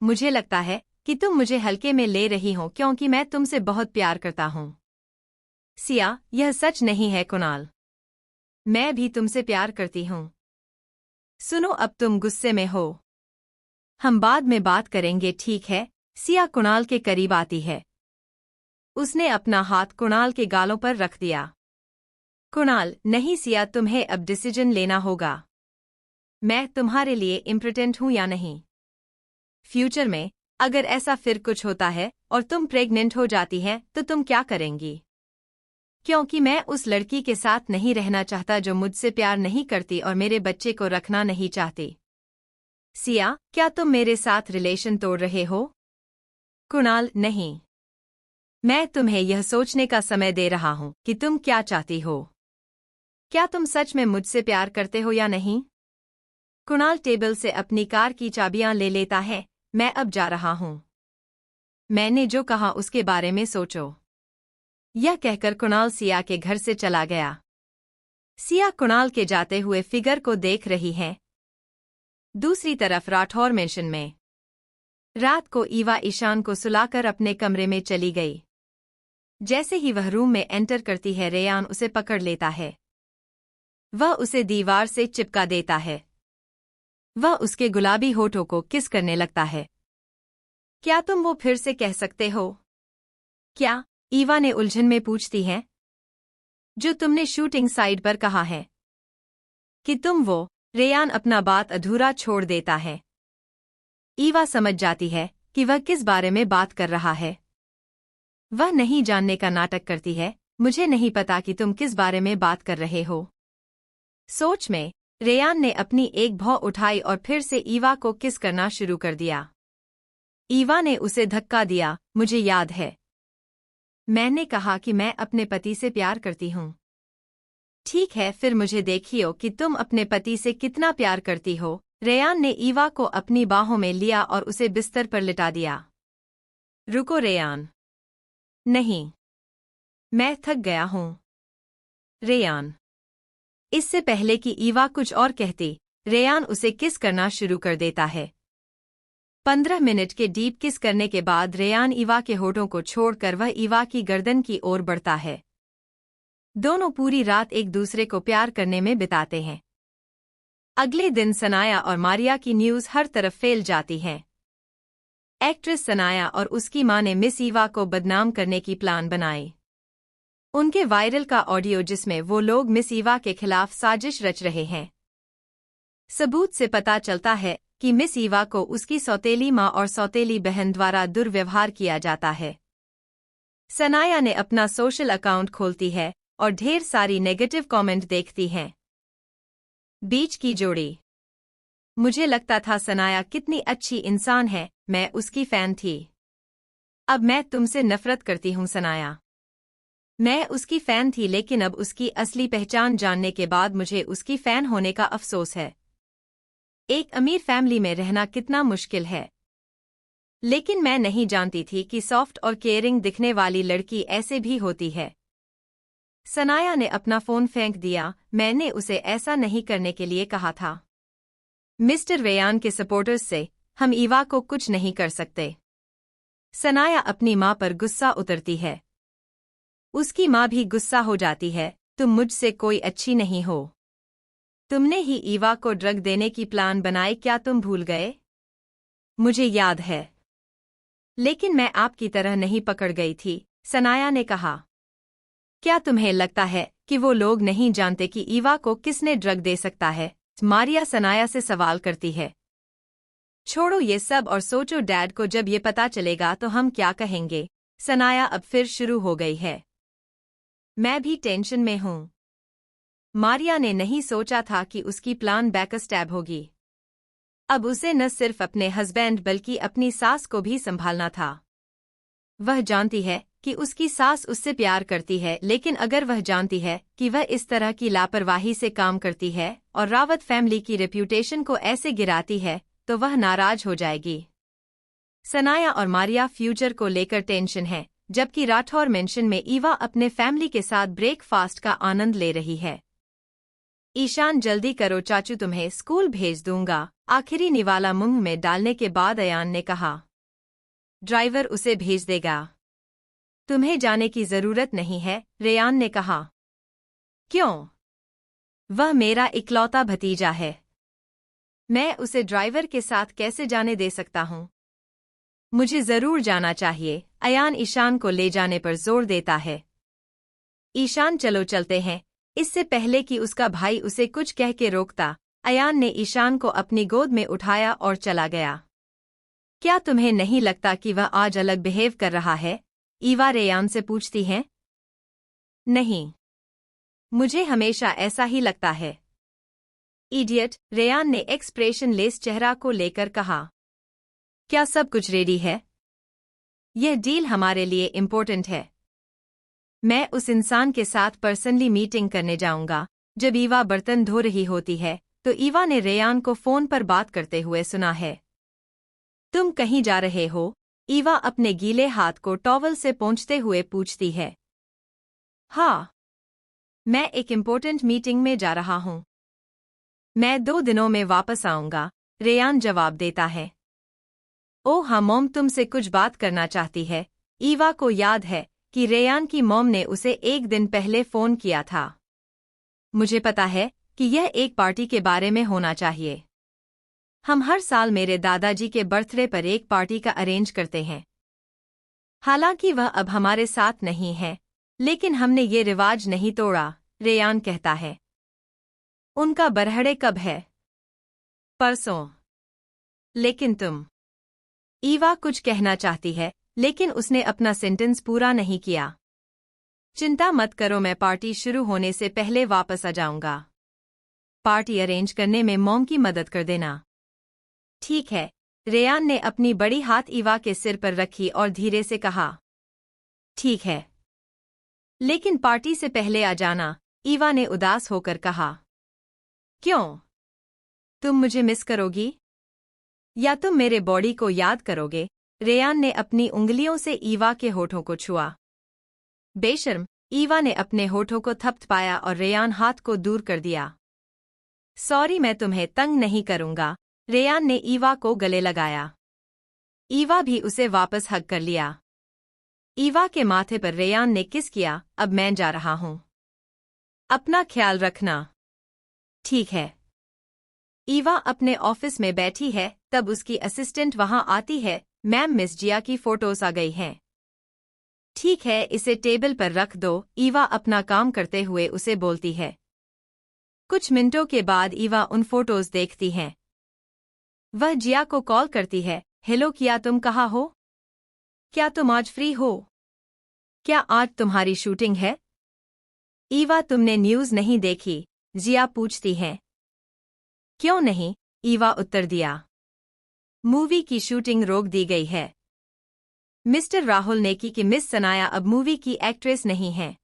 मुझे लगता है कि तुम मुझे हल्के में ले रही हो क्योंकि मैं तुमसे बहुत प्यार करता हूं। सिया, यह सच नहीं है कुणाल। मैं भी तुमसे प्यार करती हूं। सुनो, अब तुम गुस्से में हो। हम बाद में बात करेंगे, ठीक है? सिया कुणाल के करीब आती है। उसने अपना हाथ कुणाल के गालों पर रख दिया। कुणाल, नहीं सिया, तुम्हें अब डिसीजन लेना होगा। मैं तुम्हारे लिए इम्पोर्टेंट हूं या नहीं? फ्यूचर में अगर ऐसा फिर कुछ होता है और तुम प्रेग्नेंट हो जाती हैं तो तुम क्या करेंगी? क्योंकि मैं उस लड़की के साथ नहीं रहना चाहता जो मुझसे प्यार नहीं करती और मेरे बच्चे को रखना नहीं चाहती। सिया, क्या तुम मेरे साथ रिलेशन तोड़ रहे हो? कुणाल, नहीं। मैं तुम्हें यह सोचने का समय दे रहा हूं कि तुम क्या चाहती हो। क्या तुम सच में मुझसे प्यार करते हो या नहीं? कुणाल टेबल से अपनी कार की चाबियां ले लेता है। मैं अब जा रहा हूं। मैंने जो कहा उसके बारे में सोचो। यह कहकर कुणाल सिया के घर से चला गया। सिया कुणाल के जाते हुए फिगर को देख रही है। दूसरी तरफ राठौर मेंशन में रात को ईवा ईशान को सुलाकर अपने कमरे में चली गई। जैसे ही वह रूम में एंटर करती है, रेयान उसे पकड़ लेता है। वह उसे दीवार से चिपका देता है। वह उसके गुलाबी होठों को किस करने लगता है। क्या तुम वो फिर से कह सकते हो? क्या? ईवा ने उलझन में पूछती है। जो तुमने शूटिंग साइड पर कहा है कि तुम वो। रेयान अपना बात अधूरा छोड़ देता है। ईवा समझ जाती है कि वह किस बारे में बात कर रहा है। वह नहीं जानने का नाटक करती है। मुझे नहीं पता कि तुम किस बारे में बात कर रहे हो। सोच में रेयान ने अपनी एक भौं उठाई और फिर से ईवा को किस करना शुरू कर दिया। ईवा ने उसे धक्का दिया। मुझे याद है। मैंने कहा कि मैं अपने पति से प्यार करती हूँ। ठीक है, फिर मुझे देखियो कि तुम अपने पति से कितना प्यार करती हो। रेयान ने ईवा को अपनी बाहों में लिया और उसे बिस्तर पर लिटा दिया। रुको रेयान। नहीं, मैं थक गया हूँ। रेयान। इससे पहले कि ईवा कुछ और कहती, रेयान उसे किस करना शुरू कर देता है। 15 मिनट के डीप किस करने के बाद रेयान ईवा के होठों को छोड़कर वह ईवा की गर्दन की ओर बढ़ता है। दोनों पूरी रात एक दूसरे को प्यार करने में बिताते हैं। अगले दिन सनाया और मारिया की न्यूज़ हर तरफ फैल जाती है। एक्ट्रेस सनाया और उसकी मां ने मिस ईवा को बदनाम करने की प्लान बनाई। उनके वायरल का ऑडियो जिसमें वो लोग मिस ईवा के खिलाफ साजिश रच रहे हैं। सबूत से पता चलता है कि मिस ईवा को उसकी सौतेली मां और सौतेली बहन द्वारा दुर्व्यवहार किया जाता है। सनाया ने अपना सोशल अकाउंट खोलती है और ढेर सारी नेगेटिव कमेंट देखती हैं। बीच की जोड़ी। मुझे लगता था सनाया कितनी अच्छी इंसान है, मैं उसकी फैन थी। अब मैं तुमसे नफरत करती हूँ सनाया। मैं उसकी फैन थी लेकिन अब उसकी असली पहचान जानने के बाद मुझे उसकी फैन होने का अफसोस है। एक अमीर फैमिली में रहना कितना मुश्किल है। लेकिन मैं नहीं जानती थी कि सॉफ्ट और केयरिंग दिखने वाली लड़की ऐसे भी होती है। सनाया ने अपना फोन फेंक दिया। मैंने उसे ऐसा नहीं करने के लिए कहा था। मिस्टर रेयान के सपोर्टर्स से हम ईवा को कुछ नहीं कर सकते। सनाया अपनी मां पर गुस्सा उतरती है। उसकी मां भी गुस्सा हो जाती है। तुम मुझसे कोई अच्छी नहीं हो। तुमने ही ईवा को ड्रग देने की प्लान बनाई, क्या तुम भूल गए? मुझे याद है। लेकिन मैं आपकी तरह नहीं पकड़ गई थी, सनाया ने कहा। क्या तुम्हें लगता है कि वो लोग नहीं जानते कि ईवा को किसने ड्रग दे सकता है? मारिया सनाया से सवाल करती है। छोड़ो ये सब और सोचो डैड को जब ये पता चलेगा तो हम क्या कहेंगे। सनाया अब फिर शुरू हो गई है। मैं भी टेंशन में हूँ। मारिया ने नहीं सोचा था कि उसकी प्लान बैकस्टैब होगी। अब उसे न सिर्फ अपने हस्बैंड बल्कि अपनी सास को भी संभालना था। वह जानती है कि उसकी सास उससे प्यार करती है, लेकिन अगर वह जानती है कि वह इस तरह की लापरवाही से काम करती है और रावत फैमिली की रेप्यूटेशन को ऐसे गिराती है तो वह नाराज हो जाएगी। सनाया और मारिया फ्यूचर को लेकर टेंशन है, जबकि राठौर मेंशन में ईवा अपने फैमिली के साथ ब्रेकफास्ट का आनंद ले रही है। ईशान जल्दी करो चाचू, तुम्हें स्कूल भेज दूंगा, आखिरी निवाला मुंह में डालने के बाद अयान ने कहा। ड्राइवर उसे भेज देगा। तुम्हें जाने की जरूरत नहीं है, रेयान ने कहा। क्यों? वह मेरा इकलौता भतीजा है। मैं उसे ड्राइवर के साथ कैसे जाने दे सकता हूँ? मुझे जरूर जाना चाहिए। अयान ईशान को ले जाने पर जोर देता है। ईशान चलो चलते हैं। इससे पहले कि उसका भाई उसे कुछ कह के रोकता, अयान ने ईशान को अपनी गोद में उठाया और चला गया। क्या तुम्हें नहीं लगता कि वह आज अलग बिहेव कर रहा है? ईवा रेयान से पूछती हैं। नहीं, मुझे हमेशा ऐसा ही लगता है। इडियट, रेयान ने एक्सप्रेशन लेस चेहरा को लेकर कहा। क्या सब कुछ रेडी है? यह डील हमारे लिए इम्पोर्टेंट है। मैं उस इंसान के साथ पर्सनली मीटिंग करने जाऊंगा। जब ईवा बर्तन धो रही होती है तो ईवा ने रेयान को फोन पर बात करते हुए सुना है। तुम कहीं जा रहे हो? ईवा अपने गीले हाथ को टॉवल से पोंछते हुए पूछती है। हाँ, मैं एक इम्पोर्टेंट मीटिंग में जा रहा हूँ। मैं 2 दिनों में वापस आऊंगा, रेयान जवाब देता है। ओह हाँ, मॉम तुमसे कुछ बात करना चाहती है। ईवा को याद है कि रेयान की मॉम ने उसे 1 दिन पहले फोन किया था। मुझे पता है कि यह एक पार्टी के बारे में होना चाहिए। हम हर साल मेरे दादाजी के बर्थडे पर एक पार्टी का अरेंज करते हैं। हालांकि वह अब हमारे साथ नहीं है, लेकिन हमने ये रिवाज नहीं तोड़ा, रेयान कहता है। उनका बर्थडे कब है? परसों। लेकिन तुम। ईवा कुछ कहना चाहती है, लेकिन उसने अपना सेंटेंस पूरा नहीं किया। चिंता मत करो, मैं पार्टी शुरू होने से पहले वापस आ जाऊंगा। पार्टी अरेंज करने में मॉम की मदद कर देना। ठीक है, रेयान ने अपनी बड़ी हाथ ईवा के सिर पर रखी और धीरे से कहा, ठीक है, लेकिन पार्टी से पहले आ जाना। ईवा ने उदास होकर कहा, क्यों? तुम मुझे मिस करोगी या तुम मेरे बॉडी को याद करोगे? रेयान ने अपनी उंगलियों से ईवा के होठों को छुआ। बेशर्म, ईवा ने अपने होठों को थपथपाया और रेयान हाथ को दूर कर दिया। सॉरी, मैं तुम्हें तंग नहीं करूंगा। रेयान ने ईवा को गले लगाया। ईवा भी उसे वापस हग कर लिया। ईवा के माथे पर रेयान ने किस किया। अब मैं जा रहा हूं, अपना ख्याल रखना। ठीक है। ईवा अपने ऑफिस में बैठी है, तब उसकी असिस्टेंट वहां आती है। मैम, मिस जिया की फोटोज आ गई हैं। ठीक है, इसे टेबल पर रख दो। ईवा अपना काम करते हुए उसे बोलती है। कुछ मिनटों के बाद ईवा उन फोटोज देखती है। वह जिया को कॉल करती है। हेलो किया, तुम कहाँ हो? क्या तुम आज फ्री हो? क्या आज तुम्हारी शूटिंग है? ईवा, तुमने न्यूज़ नहीं देखी? जिया पूछती है। क्यों नहीं? ईवा उत्तर दिया। मूवी की शूटिंग रोक दी गई है। मिस्टर राहुल ने की कि मिस सनाया अब मूवी की एक्ट्रेस नहीं है।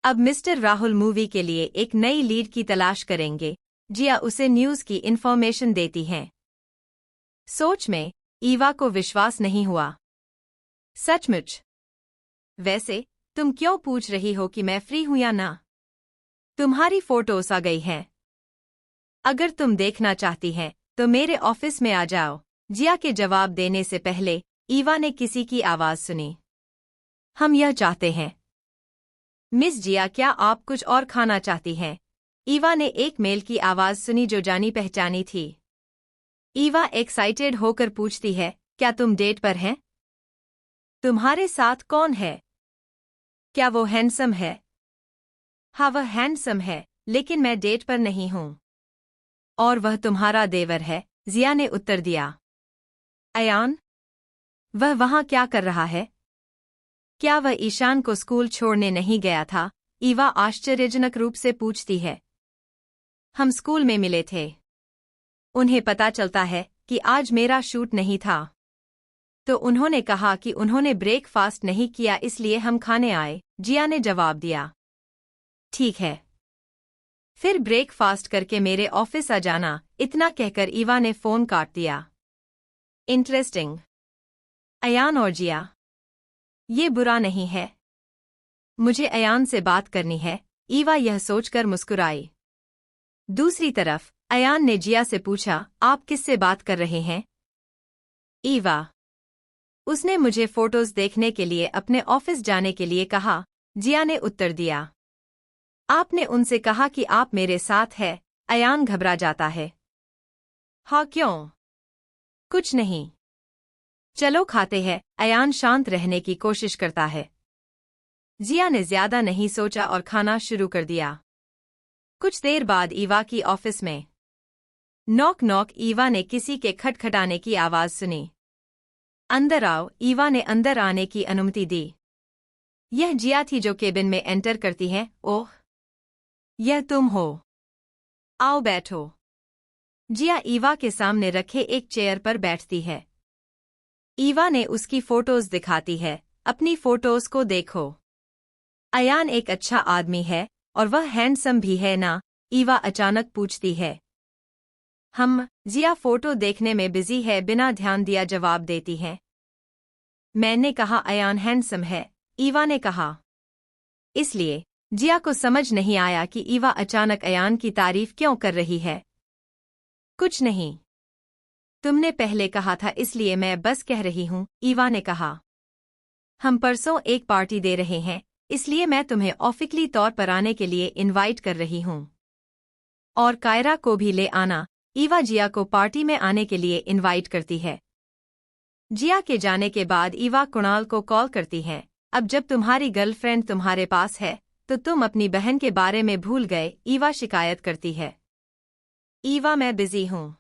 अब मिस्टर राहुल मूवी के लिए एक नई लीड की तलाश करेंगे। जिया उसे न्यूज़ की इन्फॉर्मेशन देती हैं। सोच में ईवा को विश्वास नहीं हुआ। सचमुच? वैसे तुम क्यों पूछ रही हो कि मैं फ्री हूं या ना? तुम्हारी फोटोज आ गई हैं। अगर तुम देखना चाहती हैं तो मेरे ऑफिस में आ जाओ। जिया के जवाब देने से पहले ईवा ने किसी की आवाज सुनी। हम यह चाहते हैं। मिस जिया, क्या आप कुछ और खाना चाहती हैं? ईवा ने एक मेल की आवाज सुनी जो जानी पहचानी थी। ईवा एक्साइटेड होकर पूछती है, क्या तुम डेट पर हैं? तुम्हारे साथ कौन है? क्या वो हैंडसम है? हाँ, वह हैंडसम है, लेकिन मैं डेट पर नहीं हूं। और वह तुम्हारा देवर है? जिया ने उत्तर दिया। अयान? वह वहां क्या कर रहा है? क्या वह ईशान को स्कूल छोड़ने नहीं गया था? ईवा आश्चर्यजनक रूप से पूछती है। हम स्कूल में मिले थे। उन्हें पता चलता है कि आज मेरा शूट नहीं था, तो उन्होंने कहा कि उन्होंने ब्रेकफास्ट नहीं किया, इसलिए हम खाने आए। जिया ने जवाब दिया। ठीक है, फिर ब्रेकफास्ट करके मेरे ऑफिस आ जाना। इतना कहकर ईवा ने फोन काट दिया। इंटरेस्टिंग। अयान और जिया? ये बुरा नहीं है। मुझे अयान से बात करनी है। ईवा यह सोचकर मुस्कुराई। दूसरी तरफ अयान ने जिया से पूछा, आप किससे बात कर रहे हैं? ईवा, उसने मुझे फोटोज देखने के लिए अपने ऑफिस जाने के लिए कहा। जिया ने उत्तर दिया। आपने उनसे कहा कि आप मेरे साथ हैं? अयान घबरा जाता है। हाँ, क्यों? कुछ नहीं। चलो खाते हैं। अयान शांत रहने की कोशिश करता है। जिया ने ज्यादा नहीं सोचा और खाना शुरू कर दिया। कुछ देर बाद ईवा की ऑफिस में नॉक नॉक। ईवा ने किसी के खटखटाने की आवाज सुनी। अंदर आओ। ईवा ने अंदर आने की अनुमति दी। यह जिया थी जो केबिन में एंटर करती है। ओह, यह तुम हो? आओ बैठो। जिया ईवा के सामने रखे एक चेयर पर बैठती है। ईवा ने उसकी फोटोज दिखाती है। अपनी फोटोज को देखो। अयान एक अच्छा आदमी है और वह हैंडसम भी है ना? ईवा अचानक पूछती है। जिया फोटो देखने में बिजी है, बिना ध्यान दिया जवाब देती है। मैंने कहा अयान हैंडसम है, ईवा ने कहा। इसलिए जिया को समझ नहीं आया कि ईवा अचानक अयान की तारीफ क्यों कर रही है। कुछ नहीं, तुमने पहले कहा था इसलिए मैं बस कह रही हूं, ईवा ने कहा। हम परसों एक पार्टी दे रहे हैं, इसलिए मैं तुम्हें ऑफिशियली तौर पर आने के लिए इनवाइट कर रही हूं। और कायरा को भी ले आना। ईवा जिया को पार्टी में आने के लिए इनवाइट करती है। जिया के जाने के बाद ईवा कुणाल को कॉल करती है। अब जब तुम्हारी गर्लफ्रेंड तुम्हारे पास है तो तुम अपनी बहन के बारे में भूल गए, ईवा शिकायत करती है। ईवा, मैं बिजी हूं।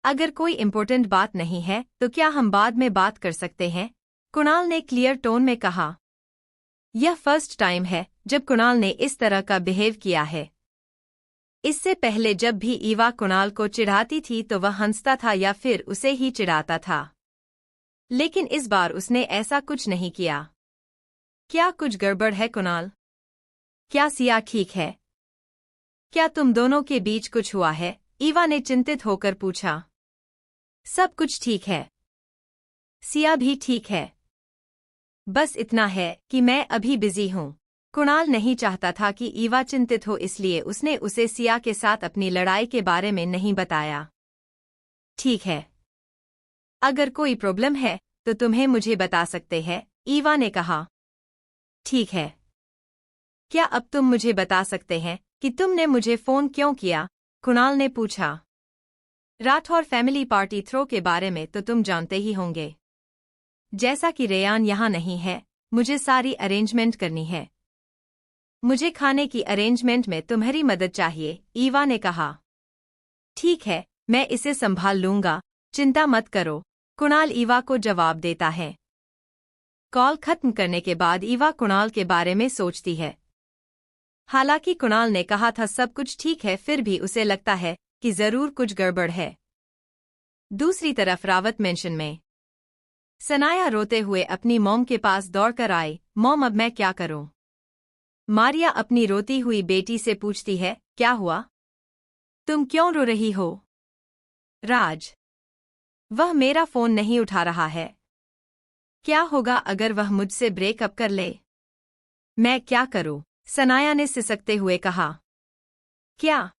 अगर कोई इम्पोर्टेंट बात नहीं है तो क्या हम बाद में बात कर सकते हैं? कुणाल ने क्लियर टोन में कहा। यह फर्स्ट टाइम है जब कुणाल ने इस तरह का बिहेव किया है। इससे पहले जब भी ईवा कुणाल को चिढ़ाती थी तो वह हंसता था या फिर उसे ही चिढ़ाता था, लेकिन इस बार उसने ऐसा कुछ नहीं किया। क्या कुछ गड़बड़ है कुणाल? क्या सिया ठीक है? क्या तुम दोनों के बीच कुछ हुआ है? ईवा ने चिंतित होकर पूछा। सब कुछ ठीक है, सिया भी ठीक है, बस इतना है कि मैं अभी बिजी हूँ। कुणाल नहीं चाहता था कि ईवा चिंतित हो, इसलिए उसने उसे सिया के साथ अपनी लड़ाई के बारे में नहीं बताया। ठीक है, अगर कोई प्रॉब्लम है तो तुम्हें मुझे बता सकते हैं, ईवा ने कहा। ठीक है, क्या अब तुम मुझे बता सकते हैं कि तुमने मुझे फोन क्यों किया? कुणाल ने पूछा। राठौर फैमिली पार्टी थ्रो के बारे में तो तुम जानते ही होंगे। जैसा कि रेयान यहाँ नहीं है, मुझे सारी अरेंजमेंट करनी है। मुझे खाने की अरेंजमेंट में तुम्हारी मदद चाहिए, ईवा ने कहा। ठीक है, मैं इसे संभाल लूंगा, चिंता मत करो, कुणाल ईवा को जवाब देता है। कॉल खत्म करने के बाद ईवा कुणाल के बारे में सोचती है। हालांकि कुणाल ने कहा था सब कुछ ठीक है, फिर भी उसे लगता है कि जरूर कुछ गड़बड़ है। दूसरी तरफ रावत मेंशन में सनाया रोते हुए अपनी मॉम के पास दौड़कर आई। मॉम, अब मैं क्या करूं? मारिया अपनी रोती हुई बेटी से पूछती है। क्या हुआ? तुम क्यों रो रही हो? राज, वह मेरा फोन नहीं उठा रहा है। क्या होगा अगर वह मुझसे ब्रेकअप कर ले? मैं क्या करूं? सनाया ने सिसकते हुए कहा। क्या?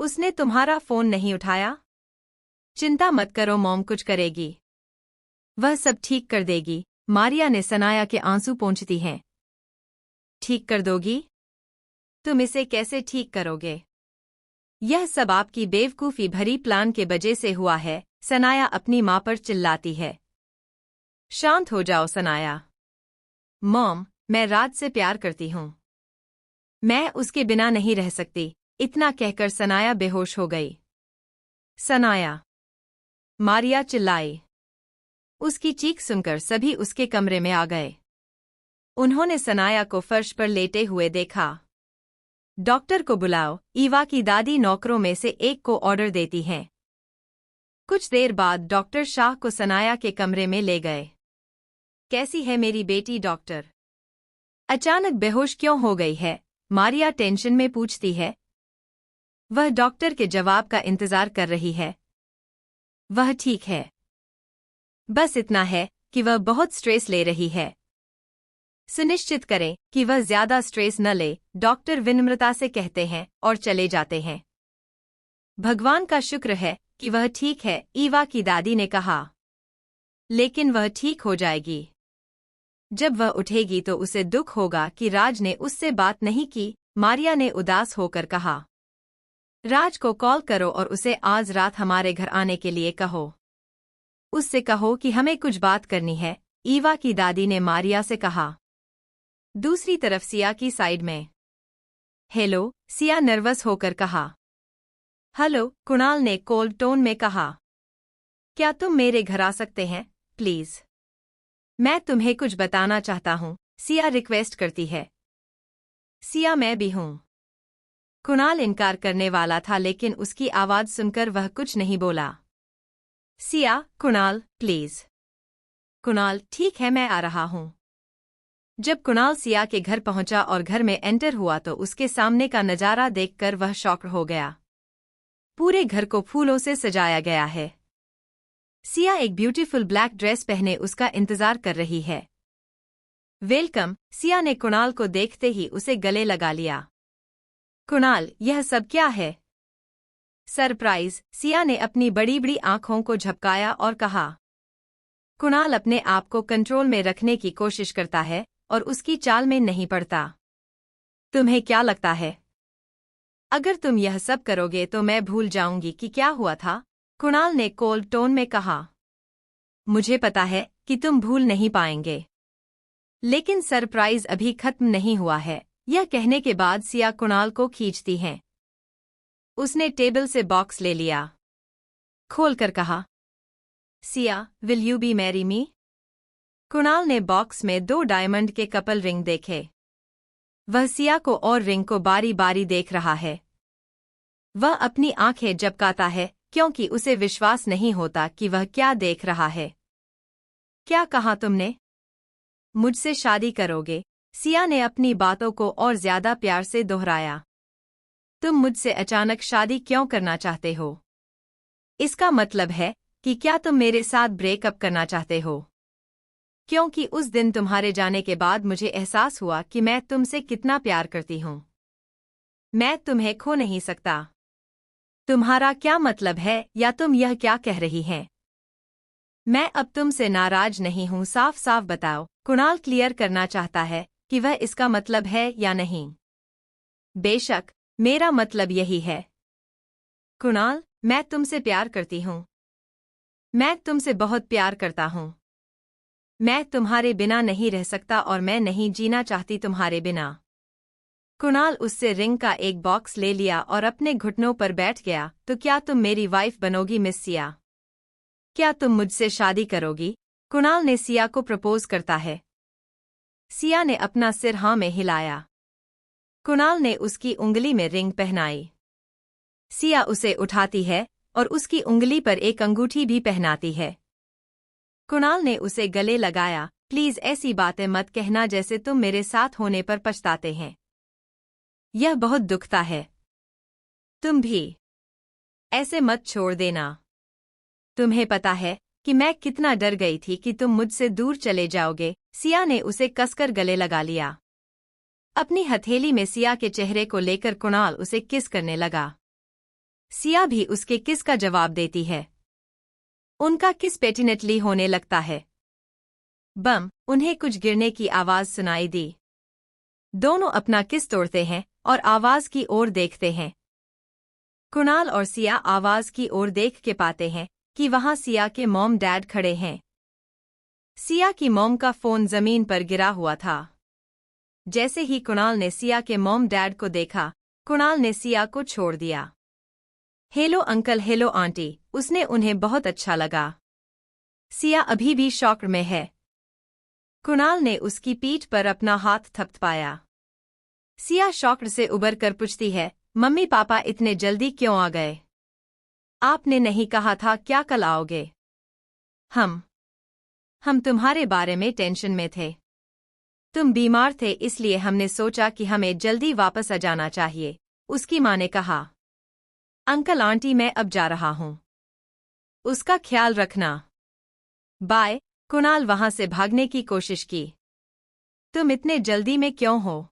उसने तुम्हारा फोन नहीं उठाया? चिंता मत करो, मॉम कुछ करेगी, वह सब ठीक कर देगी, मारिया ने सनाया के आंसू पोंछती हैं। ठीक कर दोगी? तुम इसे कैसे ठीक करोगे? यह सब आपकी बेवकूफ़ी भरी प्लान के वजह से हुआ है, सनाया अपनी माँ पर चिल्लाती है। शांत हो जाओ सनाया। मॉम, मैं राज से प्यार करती हूँ, मैं उसके बिना नहीं रह सकती, इतना कहकर सनाया बेहोश हो गई। सनाया, मारिया चिल्लाई। उसकी चीख सुनकर सभी उसके कमरे में आ गए। उन्होंने सनाया को फर्श पर लेटे हुए देखा। डॉक्टर को बुलाओ, ईवा की दादी नौकरों में से एक को ऑर्डर देती हैं। कुछ देर बाद डॉक्टर शाह को सनाया के कमरे में ले गए। कैसी है मेरी बेटी डॉक्टर? अचानक बेहोश क्यों हो गई है? मारिया टेंशन में पूछती है। वह डॉक्टर के जवाब का इंतजार कर रही है। वह ठीक है, बस इतना है कि वह बहुत स्ट्रेस ले रही है। सुनिश्चित करें कि वह ज्यादा स्ट्रेस न ले, डॉक्टर विनम्रता से कहते हैं और चले जाते हैं। भगवान का शुक्र है कि वह ठीक है, ईवा की दादी ने कहा। लेकिन वह ठीक हो जाएगी। जब वह उठेगी तो उसे दुख होगा कि राज ने उससे बात नहीं की, मारिया ने उदास होकर कहा। राज को कॉल करो और उसे आज रात हमारे घर आने के लिए कहो। उससे कहो कि हमें कुछ बात करनी है, ईवा की दादी ने मारिया से कहा। दूसरी तरफ सिया की साइड में। हेलो, सिया नर्वस होकर कहा। हेलो, कुणाल ने कोल्ड टोन में कहा। क्या तुम मेरे घर आ सकते हैं, प्लीज? मैं तुम्हें कुछ बताना चाहता हूँ, सिया रिक्वेस्ट करती है। सिया, मैं भी हूँ। कुणाल इनकार करने वाला था, लेकिन उसकी आवाज सुनकर वह कुछ नहीं बोला। सिया, कुणाल, प्लीज। कुणाल, ठीक है, मैं आ रहा हूँ। जब कुणाल सिया के घर पहुंचा और घर में एंटर हुआ तो उसके सामने का नजारा देखकर वह शॉक हो गया। पूरे घर को फूलों से सजाया गया है। सिया एक ब्यूटीफुल ब्लैक ड्रेस पहने उसका इंतजार कर रही है। वेलकम, सिया ने कुणाल को देखते ही उसे गले लगा लिया। कुणाल, यह सब क्या है? सरप्राइज, सिया ने अपनी बड़ी बड़ी आंखों को झपकाया और कहा। कुणाल अपने आप को कंट्रोल में रखने की कोशिश करता है और उसकी चाल में नहीं पड़ता। तुम्हें क्या लगता है, अगर तुम यह सब करोगे तो मैं भूल जाऊंगी कि क्या हुआ था? कुणाल ने कोल्ड टोन में कहा। मुझे पता है कि तुम भूल नहीं पाएंगे, लेकिन सरप्राइज अभी खत्म नहीं हुआ है। यह कहने के बाद सिया कुणाल को खींचती हैं। उसने टेबल से बॉक्स ले लिया, खोलकर कहा, Siya, will you B marry me? Kunal ने बॉक्स में 2 डायमंड के कपल रिंग देखे। वह सिया को और रिंग को बारी बारी देख रहा है। वह अपनी आंखें झपकाता है क्योंकि उसे विश्वास नहीं होता कि वह क्या देख रहा है। क्या कहा तुमने? मुझसे शादी करोगे? सिया ने अपनी बातों को और ज्यादा प्यार से दोहराया। तुम मुझसे अचानक शादी क्यों करना चाहते हो? इसका मतलब है कि क्या तुम मेरे साथ ब्रेकअप करना चाहते हो? क्योंकि उस दिन तुम्हारे जाने के बाद मुझे एहसास हुआ कि मैं तुमसे कितना प्यार करती हूँ। मैं तुम्हें खो नहीं सकता। तुम्हारा क्या मतलब है, या तुम यह क्या कह रही हैं? मैं अब तुमसे नाराज नहीं हूँ, साफ साफ बताओ। कुणाल क्लियर करना चाहता है कि वह इसका मतलब है या नहीं। बेशक, मेरा मतलब यही है। कुणाल, मैं तुमसे प्यार करती हूँ। मैं तुमसे बहुत प्यार करता हूँ। मैं तुम्हारे बिना नहीं रह सकता और मैं नहीं जीना चाहती तुम्हारे बिना। कुणाल उससे रिंग का एक बॉक्स ले लिया और अपने घुटनों पर बैठ गया। तो क्या तुम मेरी वाइफ बनोगी मिस सिया? क्या तुम मुझसे शादी करोगी? कुणाल ने सिया को प्रपोज करता है। सिया ने अपना सिर हाँ में हिलाया। कुणाल ने उसकी उंगली में रिंग पहनाई। सिया उसे उठाती है और उसकी उंगली पर एक अंगूठी भी पहनाती है। कुणाल ने उसे गले लगाया। प्लीज ऐसी बातें मत कहना जैसे तुम मेरे साथ होने पर पछताते हैं। यह बहुत दुखता है। तुम भी ऐसे मत छोड़ देना। तुम्हें पता है कि मैं कितना डर गई थी कि तुम मुझसे दूर चले जाओगे। सिया ने उसे कसकर गले लगा लिया। अपनी हथेली में सिया के चेहरे को लेकर कुणाल उसे किस करने लगा। सिया भी उसके किस का जवाब देती है। उनका किस पेटिनेटली होने लगता है। बम, उन्हें कुछ गिरने की आवाज सुनाई दी। दोनों अपना किस तोड़ते हैं और आवाज की ओर देखते हैं। कुणाल और सिया आवाज की ओर देख के पाते हैं कि वहां सिया के मॉम डैड खड़े हैं। सिया की मॉम का फोन जमीन पर गिरा हुआ था। जैसे ही कुणाल ने सिया के मॉम डैड को देखा, कुणाल ने सिया को छोड़ दिया। हेलो अंकल, हेलो आंटी, उसने उन्हें बहुत अच्छा लगा। सिया अभी भी शॉक में है। कुणाल ने उसकी पीठ पर अपना हाथ थपथपाया। सिया शॉक्ड से उबर कर पूछती है, मम्मी पापा इतने जल्दी क्यों आ गए? आपने नहीं कहा था क्या कल आओगे? हम तुम्हारे बारे में टेंशन में थे। तुम बीमार थे इसलिए हमने सोचा कि हमें जल्दी वापस आ जाना चाहिए, उसकी माँ ने कहा। अंकल आंटी, मैं अब जा रहा हूँ। उसका ख्याल रखना। बाय। कुणाल वहां से भागने की कोशिश की। तुम इतने जल्दी में क्यों हो?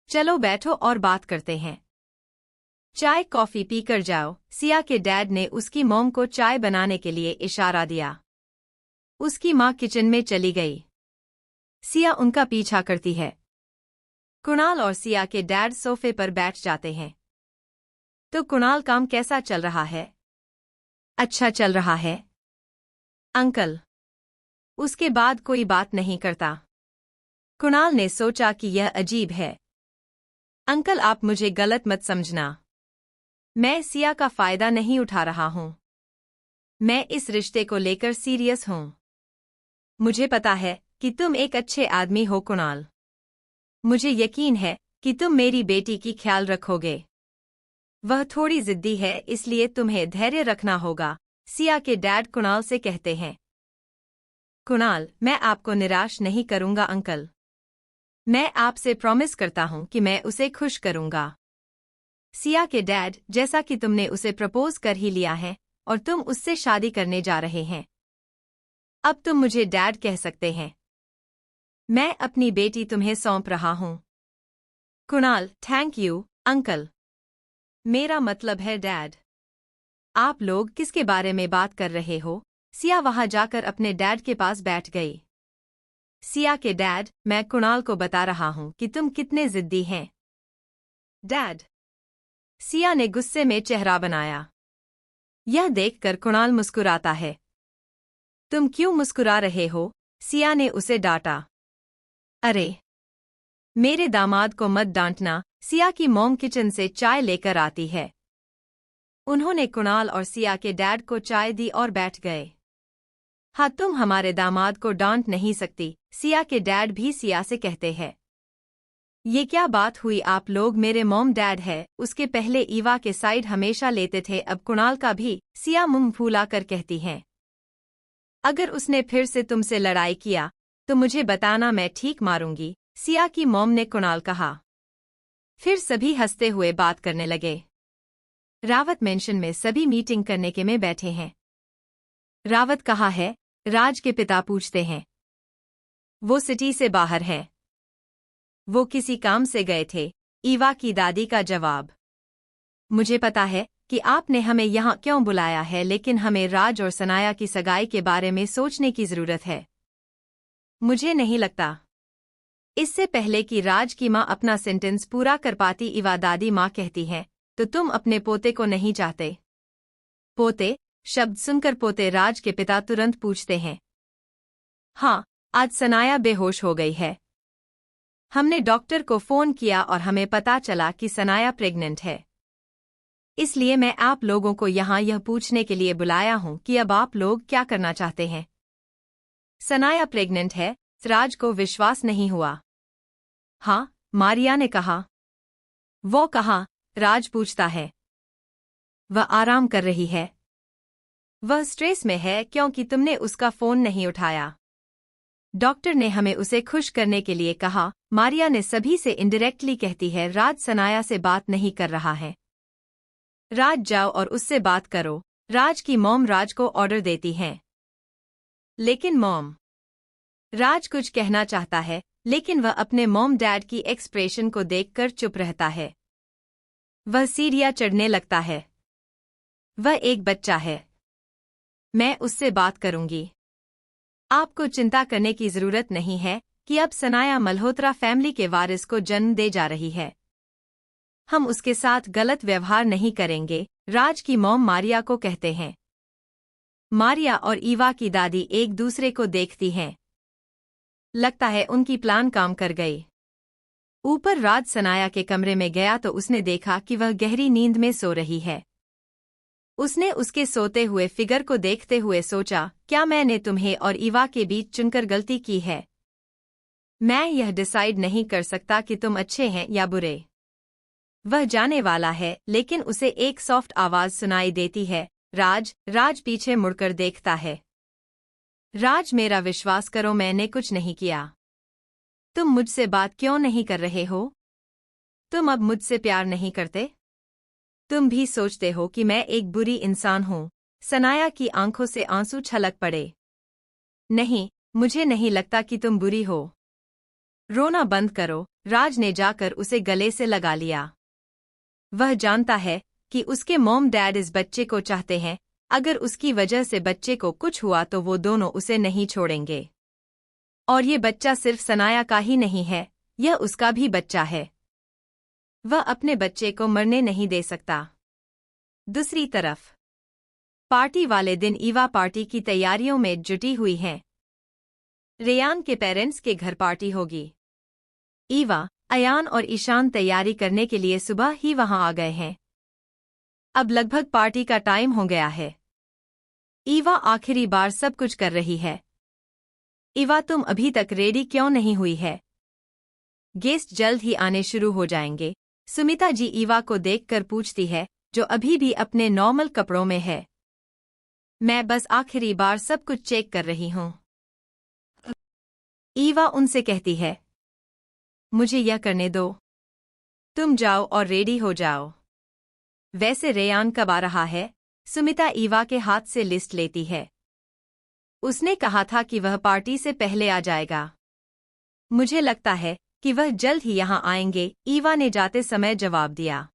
चलो बैठो और बात करते हैं। चाय कॉफी पीकर जाओ। सिया के डैड ने उसकी मॉम को चाय बनाने के लिए इशारा दिया। उसकी माँ किचन में चली गई। सिया उनका पीछा करती है। कुणाल और सिया के डैड सोफे पर बैठ जाते हैं। तो कुणाल, काम कैसा चल रहा है? अच्छा चल रहा है अंकल। उसके बाद कोई बात नहीं करता। कुणाल ने सोचा कि यह अजीब है। अंकल, आप मुझे गलत मत समझना। मैं सिया का फायदा नहीं उठा रहा हूं। मैं इस रिश्ते को लेकर सीरियस हूं। मुझे पता है कि तुम एक अच्छे आदमी हो कुणाल। मुझे यकीन है कि तुम मेरी बेटी की ख्याल रखोगे। वह थोड़ी जिद्दी है इसलिए तुम्हें धैर्य रखना होगा, सिया के डैड कुणाल से कहते हैं। कुणाल, मैं आपको निराश नहीं करूंगा अंकल। मैं आपसे प्रॉमिस करता हूं कि मैं उसे खुश करूंगा। सिया के डैड, जैसा कि तुमने उसे प्रपोज कर ही लिया है और तुम उससे शादी करने जा रहे हैं, अब तुम मुझे डैड कह सकते हैं। मैं अपनी बेटी तुम्हें सौंप रहा हूं। Kunal, thank you uncle. मेरा मतलब है डैड। आप लोग किसके बारे में बात कर रहे हो? सिया वहां जाकर अपने डैड के पास बैठ गई। सिया के डैड, मैं कुणाल को बता रहा हूं कि तुम कितने जिद्दी हैं। डैड, सिया ने गुस्से में चेहरा बनाया। यह देखकर कुणाल मुस्कुराता है। तुम क्यों मुस्कुरा रहे हो? सिया ने उसे डांटा। अरे, मेरे दामाद को मत डांटना। सिया की मॉम किचन से चाय लेकर आती है। उन्होंने कुणाल और सिया के डैड को चाय दी और बैठ गए। हाँ, तुम हमारे दामाद को डांट नहीं सकती, सिया के डैड भी सिया से कहते हैं। ये क्या बात हुई, आप लोग मेरे मॉम डैड है। उसके पहले ईवा के साइड हमेशा लेते थे, अब कुणाल का भी, सिया मुंह फूला कर कहती हैं। अगर उसने फिर से तुमसे लड़ाई किया तो मुझे बताना, मैं ठीक मारूंगी, सिया की मॉम ने कुणाल कहा। फिर सभी हंसते हुए बात करने लगे। रावत मेंशन में सभी मीटिंग करने के में बैठे हैं। रावत कहाँ है? राज के पिता पूछते हैं। वो सिटी से बाहर है। वो किसी काम से गए थे, ईवा की दादी का जवाब। मुझे पता है कि आपने हमें यहाँ क्यों बुलाया है, लेकिन हमें राज और सनाया की सगाई के बारे में सोचने की जरूरत है। मुझे नहीं लगता। इससे पहले कि राज की माँ अपना सेंटेंस पूरा कर पाती, ईवा दादी माँ कहती है, तो तुम अपने पोते को नहीं चाहते? पोते शब्द सुनकर पोते राज के पिता तुरंत पूछते हैं। हाँ, आज सनाया बेहोश हो गई है। हमने डॉक्टर को फोन किया और हमें पता चला कि सनाया प्रेग्नेंट है। इसलिए मैं आप लोगों को यहाँ यह पूछने के लिए बुलाया हूँ कि अब आप लोग क्या करना चाहते हैं। सनाया प्रेग्नेंट है? राज को विश्वास नहीं हुआ। हाँ, मारिया ने कहा। वो कहाँ? राज पूछता है। वह आराम कर रही है। वह स्ट्रेस में है क्योंकि तुमने उसका फोन नहीं उठाया। डॉक्टर ने हमें उसे खुश करने के लिए कहा। मारिया ने सभी से इनडायरेक्टली कहती है, राज सनाया से बात नहीं कर रहा है। राज जाओ और उससे बात करो। राज की मॉम राज को ऑर्डर देती हैं। लेकिन मॉम, राज कुछ कहना चाहता है, लेकिन वह अपने मॉम डैड की एक्सप्रेशन को देखकर चुप रहता है। वह सीढ़ियां चढ़ने लगता है। वह एक बच्चा है। मैं उससे बात करूंगी। आपको चिंता करने की जरूरत नहीं है कि अब सनाया मल्होत्रा फैमिली के वारिस को जन्म दे जा रही है। हम उसके साथ गलत व्यवहार नहीं करेंगे, राज की मॉम मारिया को कहते हैं। मारिया और ईवा की दादी एक दूसरे को देखती हैं। लगता है उनकी प्लान काम कर गई। ऊपर राज सनाया के कमरे में गया तो उसने देखा कि वह गहरी नींद में सो रही है। उसने उसके सोते हुए फिगर को देखते हुए सोचा, क्या मैंने तुम्हें और ईवा के बीच चुनकर गलती की है? मैं यह डिसाइड नहीं कर सकता कि तुम अच्छे हैं या बुरे। वह जाने वाला है, लेकिन उसे एक सॉफ्ट आवाज सुनाई देती है, राज। राज पीछे मुड़कर देखता है। राज, मेरा विश्वास करो, मैंने कुछ नहीं किया। तुम मुझसे बात क्यों नहीं कर रहे हो? तुम अब मुझसे प्यार नहीं करते? तुम भी सोचते हो कि मैं एक बुरी इंसान हूँ? सनाया की आंखों से आंसू छलक पड़े। नहीं, मुझे नहीं लगता कि तुम बुरी हो। रोना बंद करो। राज ने जाकर उसे गले से लगा लिया। वह जानता है कि उसके मॉम डैड इस बच्चे को चाहते हैं। अगर उसकी वजह से बच्चे को कुछ हुआ तो वो दोनों उसे नहीं छोड़ेंगे। और ये बच्चा सिर्फ सनाया का ही नहीं है, यह उसका भी बच्चा है। वह अपने बच्चे को मरने नहीं दे सकता। दूसरी तरफ पार्टी वाले दिन ईवा पार्टी की तैयारियों में जुटी हुई है। रेयान के पेरेंट्स के घर पार्टी होगी। ईवा, अयान और ईशान तैयारी करने के लिए सुबह ही वहां आ गए हैं। अब लगभग पार्टी का टाइम हो गया है। ईवा आखिरी बार सब कुछ कर रही है। ईवा, तुम अभी तक रेडी क्यों नहीं हुई है? गेस्ट जल्द ही आने शुरू हो जाएंगे। सुमिता जी ईवा को देखकर पूछती है, जो अभी भी अपने नॉर्मल कपड़ों में है। मैं बस आखिरी बार सब कुछ चेक कर रही हूँ। ईवा उनसे कहती है, मुझे यह करने दो। तुम जाओ और रेडी हो जाओ। वैसे रेयान कब आ रहा है? सुमिता ईवा के हाथ से लिस्ट लेती है। उसने कहा था कि वह पार्टी से पहले आ जाएगा। मुझे लगता है कि वह जल्द ही यहाँ आएंगे, ईवा ने जाते समय जवाब दिया।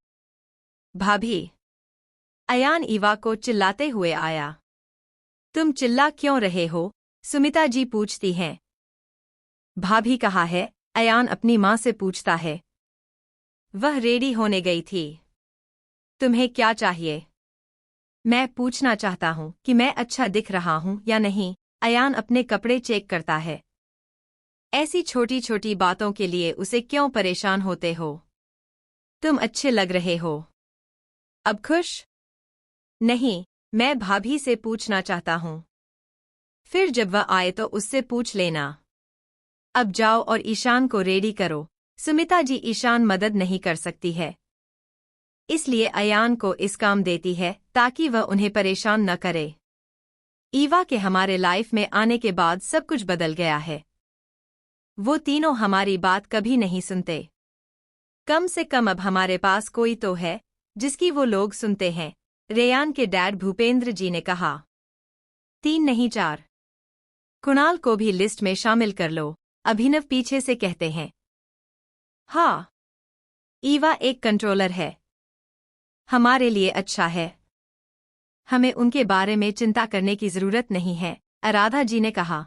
भाभी। अयान ईवा को चिल्लाते हुए आया। तुम चिल्ला क्यों रहे हो? सुमिता जी पूछती हैं। भाभी कहाँ है? अयान अपनी माँ से पूछता है। वह रेडी होने गई थी। तुम्हें क्या चाहिए? मैं पूछना चाहता हूँ कि मैं अच्छा दिख रहा हूँ या नहीं। अयान अपने कपड़े चेक करता है। ऐसी छोटी छोटी बातों के लिए उसे क्यों परेशान होते हो? तुम अच्छे लग रहे हो। अब खुश? नहीं, मैं भाभी से पूछना चाहता हूँ। फिर जब वह आए तो उससे पूछ लेना। अब जाओ और ईशान को रेडी करो। सुमिता जी ईशान मदद नहीं कर सकती है, इसलिए अयान को इस काम देती है ताकि वह उन्हें परेशान न करे। ईवा के हमारे लाइफ में आने के बाद सब कुछ बदल गया है। वो तीनों हमारी बात कभी नहीं सुनते। कम से कम अब हमारे पास कोई तो है जिसकी वो लोग सुनते हैं, रेयान के डैड भूपेंद्र जी ने कहा। 3 नहीं 4। कुणाल को भी लिस्ट में शामिल कर लो, अभिनव पीछे से कहते हैं। हाँ, ईवा एक कंट्रोलर है, हमारे लिए अच्छा है, हमें उनके बारे में चिंता करने की जरूरत नहीं है, आराधा जी ने कहा।